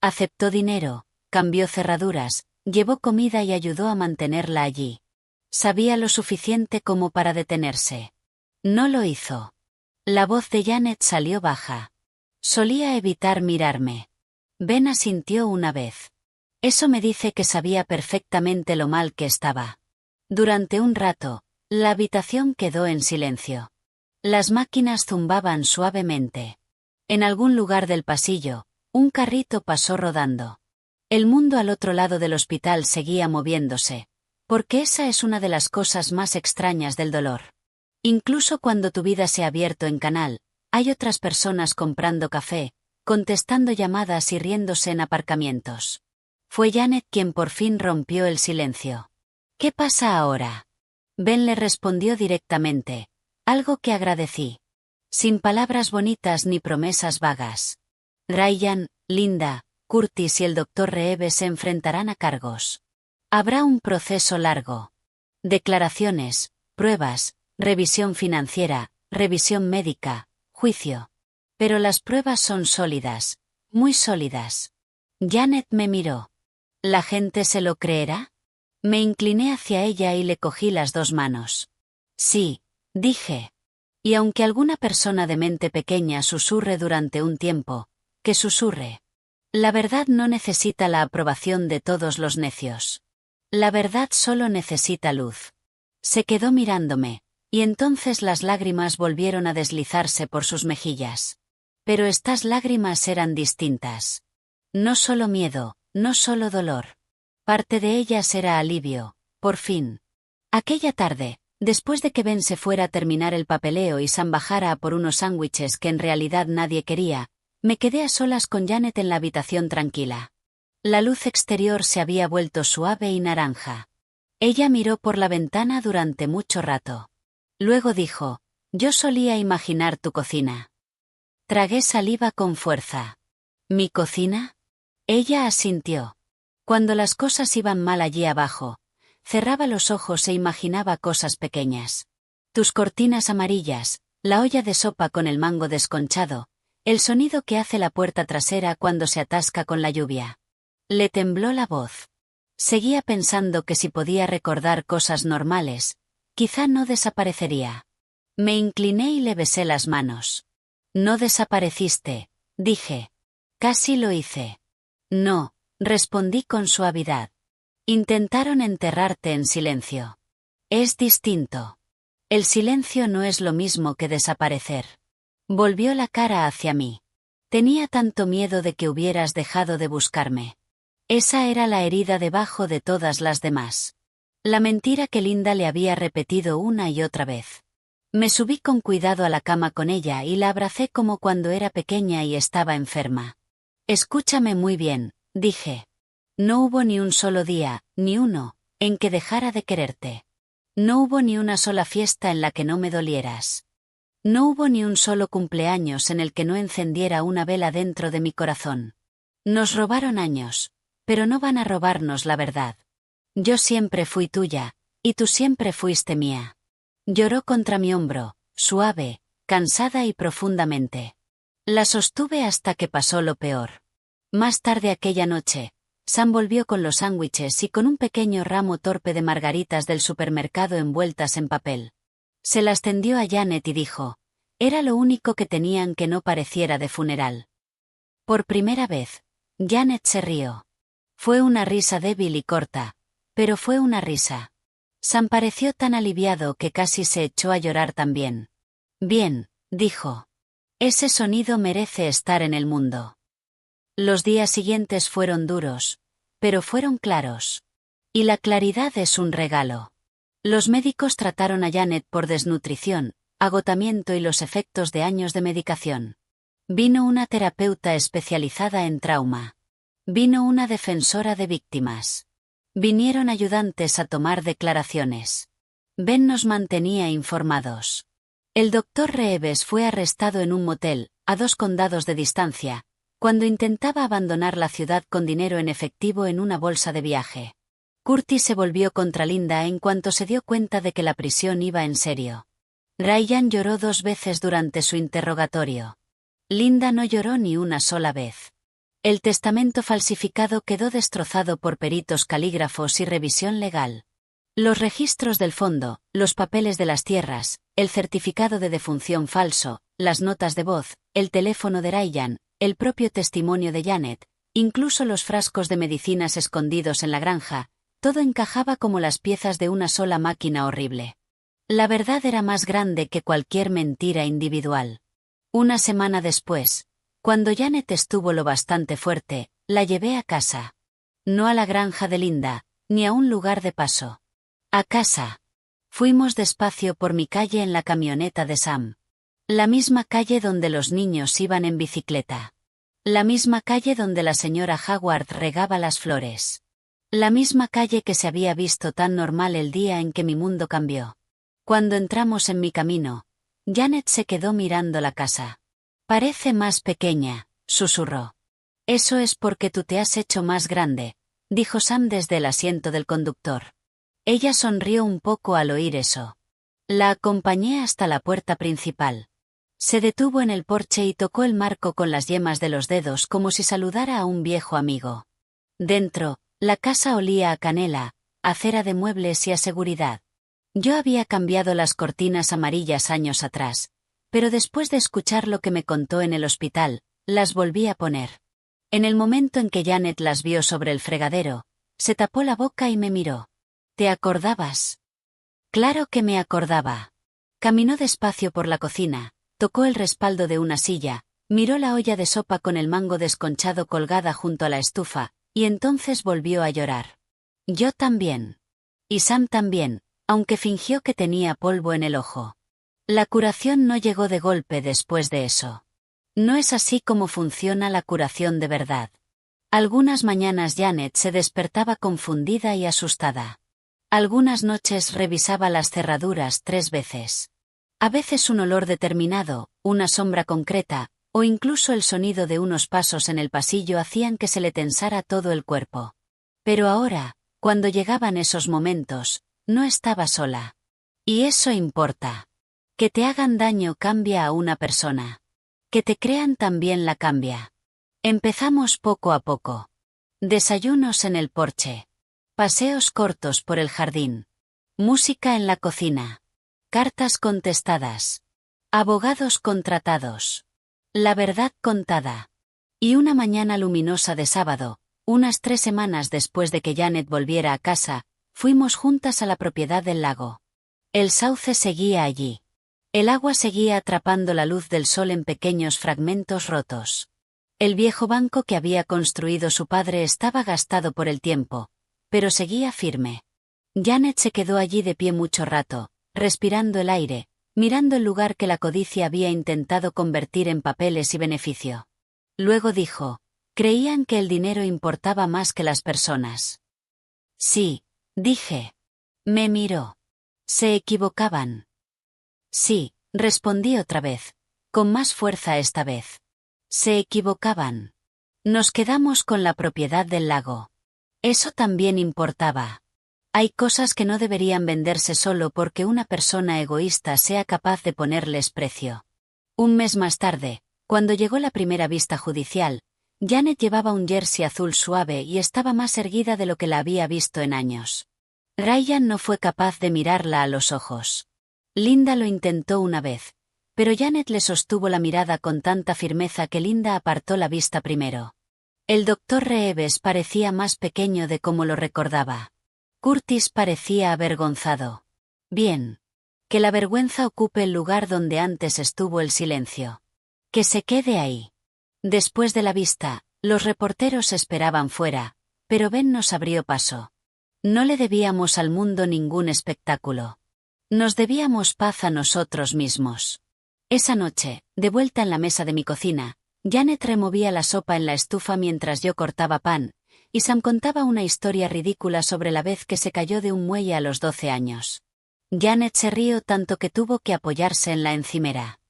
Aceptó dinero, cambió cerraduras, llevó comida y ayudó a mantenerla allí. Sabía lo suficiente como para detenerse. No lo hizo. La voz de Janet salió baja. Solía evitar mirarme. Ben asintió una vez. Eso me dice que sabía perfectamente lo mal que estaba. Durante un rato, la habitación quedó en silencio. Las máquinas zumbaban suavemente. En algún lugar del pasillo, un carrito pasó rodando. El mundo al otro lado del hospital seguía moviéndose, porque esa es una de las cosas más extrañas del dolor. Incluso cuando tu vida se ha abierto en canal, hay otras personas comprando café, contestando llamadas y riéndose en aparcamientos. Fue Janet quien por fin rompió el silencio. ¿Qué pasa ahora? Ben le respondió directamente, algo que agradecí. Sin palabras bonitas ni promesas vagas. Ryan, Linda, Curtis y el Dr. Reeves se enfrentarán a cargos. Habrá un proceso largo. Declaraciones, Pruebas, revisión financiera, revisión médica, juicio. Pero las pruebas son sólidas, muy sólidas. Janet me miró. ¿La gente se lo creerá? Me incliné hacia ella y le cogí las dos manos. Sí, dije. Y aunque alguna persona de mente pequeña susurre durante un tiempo, que susurre. La verdad no necesita la aprobación de todos los necios. La verdad solo necesita luz. Se quedó mirándome, y entonces las lágrimas volvieron a deslizarse por sus mejillas. Pero estas lágrimas eran distintas. No solo miedo, no solo dolor. Parte de ellas era alivio, por fin. Aquella tarde, después de que Ben se fuera a terminar el papeleo y Sam bajara a por unos sándwiches que en realidad nadie quería, me quedé a solas con Janet en la habitación tranquila. La luz exterior se había vuelto suave y naranja. Ella miró por la ventana durante mucho rato. Luego dijo, «Yo solía imaginar tu cocina». Tragué saliva con fuerza. ¿Mi cocina? Ella asintió. Cuando las cosas iban mal allí abajo, cerraba los ojos e imaginaba cosas pequeñas. Tus cortinas amarillas, la olla de sopa con el mango desconchado, el sonido que hace la puerta trasera cuando se atasca con la lluvia. Le tembló la voz. Seguía pensando que si podía recordar cosas normales, quizá no desaparecería. Me incliné y le besé las manos. No desapareciste, dije. Casi lo hice. No, respondí con suavidad. Intentaron enterrarte en silencio. Es distinto. El silencio no es lo mismo que desaparecer. Volvió la cara hacia mí. Tenía tanto miedo de que hubieras dejado de buscarme. Esa era la herida debajo de todas las demás. La mentira que Linda le había repetido una y otra vez. Me subí con cuidado a la cama con ella y la abracé como cuando era pequeña y estaba enferma. Escúchame muy bien, dije. No hubo ni un solo día, ni uno, en que dejara de quererte. No hubo ni una sola fiesta en la que no me dolieras. No hubo ni un solo cumpleaños en el que no encendiera una vela dentro de mi corazón. Nos robaron años, pero no van a robarnos la verdad. Yo siempre fui tuya, y tú siempre fuiste mía. Lloró contra mi hombro, suave, cansada y profundamente. La sostuve hasta que pasó lo peor. Más tarde aquella noche, Sam volvió con los sándwiches y con un pequeño ramo torpe de margaritas del supermercado envueltas en papel. Se las tendió a Janet y dijo, era lo único que tenían que no pareciera de funeral. Por primera vez, Janet se rió. Fue una risa débil y corta, pero fue una risa. Sam pareció tan aliviado que casi se echó a llorar también. Bien, dijo. Ese sonido merece estar en el mundo. Los días siguientes fueron duros, pero fueron claros. Y la claridad es un regalo. Los médicos trataron a Janet por desnutrición, agotamiento y los efectos de años de medicación. Vino una terapeuta especializada en trauma. Vino una defensora de víctimas. Vinieron ayudantes a tomar declaraciones. Ben nos mantenía informados. El doctor Reeves fue arrestado en un motel, a 2 condados de distancia, cuando intentaba abandonar la ciudad con dinero en efectivo en una bolsa de viaje. Curtis se volvió contra Linda en cuanto se dio cuenta de que la prisión iba en serio. Ryan lloró 2 veces durante su interrogatorio. Linda no lloró ni una sola vez. El testamento falsificado quedó destrozado por peritos calígrafos y revisión legal. Los registros del fondo, los papeles de las tierras, el certificado de defunción falso, las notas de voz, el teléfono de Ryan, el propio testimonio de Janet, incluso los frascos de medicinas escondidos en la granja, todo encajaba como las piezas de una sola máquina horrible. La verdad era más grande que cualquier mentira individual. Una semana después, cuando Janet estuvo lo bastante fuerte, la llevé a casa. No a la granja de Linda, ni a un lugar de paso. A casa. Fuimos despacio por mi calle en la camioneta de Sam. La misma calle donde los niños iban en bicicleta. La misma calle donde la señora Howard regaba las flores. La misma calle que se había visto tan normal el día en que mi mundo cambió. Cuando entramos en mi camino, Janet se quedó mirando la casa. Parece más pequeña, susurró. Eso es porque tú te has hecho más grande, dijo Sam desde el asiento del conductor. Ella sonrió un poco al oír eso. La acompañé hasta la puerta principal. Se detuvo en el porche y tocó el marco con las yemas de los dedos como si saludara a un viejo amigo. Dentro, la casa olía a canela, a cera de muebles y a seguridad. Yo había cambiado las cortinas amarillas años atrás, pero después de escuchar lo que me contó en el hospital, las volví a poner. En el momento en que Janet las vio sobre el fregadero, se tapó la boca y me miró. ¿Te acordabas? Claro que me acordaba. Caminó despacio por la cocina, tocó el respaldo de una silla, miró la olla de sopa con el mango desconchado colgada junto a la estufa, y entonces volvió a llorar. Yo también. Y Sam también, aunque fingió que tenía polvo en el ojo. La curación no llegó de golpe después de eso. No es así como funciona la curación de verdad. Algunas mañanas Janet se despertaba confundida y asustada. Algunas noches revisaba las cerraduras 3 veces. A veces un olor determinado, una sombra concreta, o incluso el sonido de unos pasos en el pasillo hacían que se le tensara todo el cuerpo. Pero ahora, cuando llegaban esos momentos, no estaba sola. Y eso importa. Que te hagan daño cambia a una persona. Que te crean también la cambia. Empezamos poco a poco. Desayunos en el porche. Paseos cortos por el jardín. Música en la cocina. Cartas contestadas. Abogados contratados. La verdad contada. Y una mañana luminosa de sábado, unas 3 semanas después de que Janet volviera a casa, fuimos juntas a la propiedad del lago. El sauce seguía allí. El agua seguía atrapando la luz del sol en pequeños fragmentos rotos. El viejo banco que había construido su padre estaba gastado por el tiempo, pero seguía firme. Janet se quedó allí de pie mucho rato, respirando el aire, mirando el lugar que la codicia había intentado convertir en papeles y beneficio. Luego dijo, creían que el dinero importaba más que las personas. Sí, dije. Me miró. Se equivocaban. Sí, respondí otra vez, con más fuerza esta vez. Se equivocaban. Nos quedamos con la propiedad del lago. Eso también importaba. Hay cosas que no deberían venderse solo porque una persona egoísta sea capaz de ponerles precio. Un mes más tarde, cuando llegó la primera vista judicial, Janet llevaba un jersey azul suave y estaba más erguida de lo que la había visto en años. Ryan no fue capaz de mirarla a los ojos. Linda lo intentó una vez, pero Janet le sostuvo la mirada con tanta firmeza que Linda apartó la vista primero. El doctor Reeves parecía más pequeño de como lo recordaba. Curtis parecía avergonzado. Bien. Que la vergüenza ocupe el lugar donde antes estuvo el silencio. Que se quede ahí. Después de la vista, los reporteros esperaban fuera, pero Ben nos abrió paso. No le debíamos al mundo ningún espectáculo. Nos debíamos paz a nosotros mismos. Esa noche, de vuelta en la mesa de mi cocina, Janet removía la sopa en la estufa mientras yo cortaba pan, y Sam contaba una historia ridícula sobre la vez que se cayó de un muelle a los 12 años. Janet se rió tanto que tuvo que apoyarse en la encimera.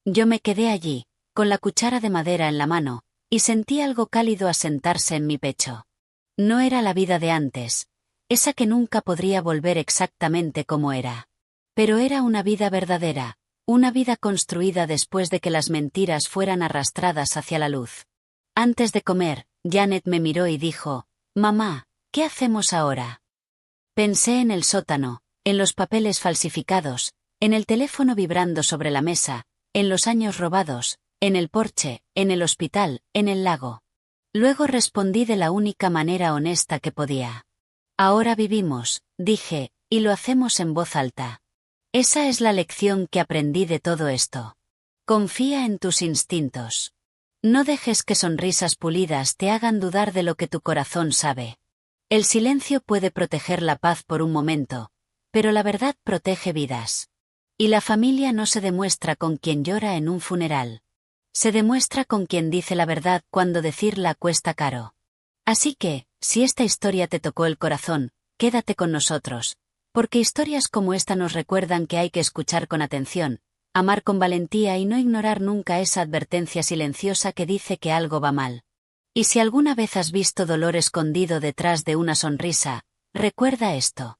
Yo me quedé allí, con la cuchara de madera en la mano, y sentí algo cálido asentarse en mi pecho. No era la vida de antes, esa que nunca podría volver exactamente como era. Pero era una vida verdadera, una vida construida después de que las mentiras fueran arrastradas hacia la luz. Antes de comer, Janet me miró y dijo, «Mamá, ¿qué hacemos ahora?» Pensé en el sótano, en los papeles falsificados, en el teléfono vibrando sobre la mesa, en los años robados, en el porche, en el hospital, en el lago. Luego respondí de la única manera honesta que podía. «Ahora vivimos», dije, «y lo hacemos en voz alta». Esa es la lección que aprendí de todo esto. Confía en tus instintos. No dejes que sonrisas pulidas te hagan dudar de lo que tu corazón sabe. El silencio puede proteger la paz por un momento, pero la verdad protege vidas. Y la familia no se demuestra con quien llora en un funeral. Se demuestra con quien dice la verdad cuando decirla cuesta caro. Así que, si esta historia te tocó el corazón, quédate con nosotros. Porque historias como esta nos recuerdan que hay que escuchar con atención, amar con valentía y no ignorar nunca esa advertencia silenciosa que dice que algo va mal. Y si alguna vez has visto dolor escondido detrás de una sonrisa, recuerda esto.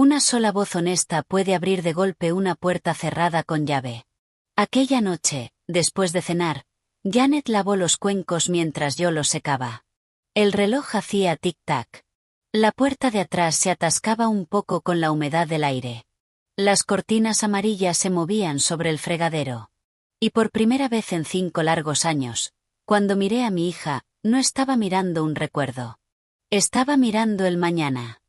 Una sola voz honesta puede abrir de golpe una puerta cerrada con llave. Aquella noche, después de cenar, Janet lavó los cuencos mientras yo los secaba. El reloj hacía tic-tac. La puerta de atrás se atascaba un poco con la humedad del aire. Las cortinas amarillas se movían sobre el fregadero. Y por primera vez en 5 largos años, cuando miré a mi hija, no estaba mirando un recuerdo. Estaba mirando el mañana.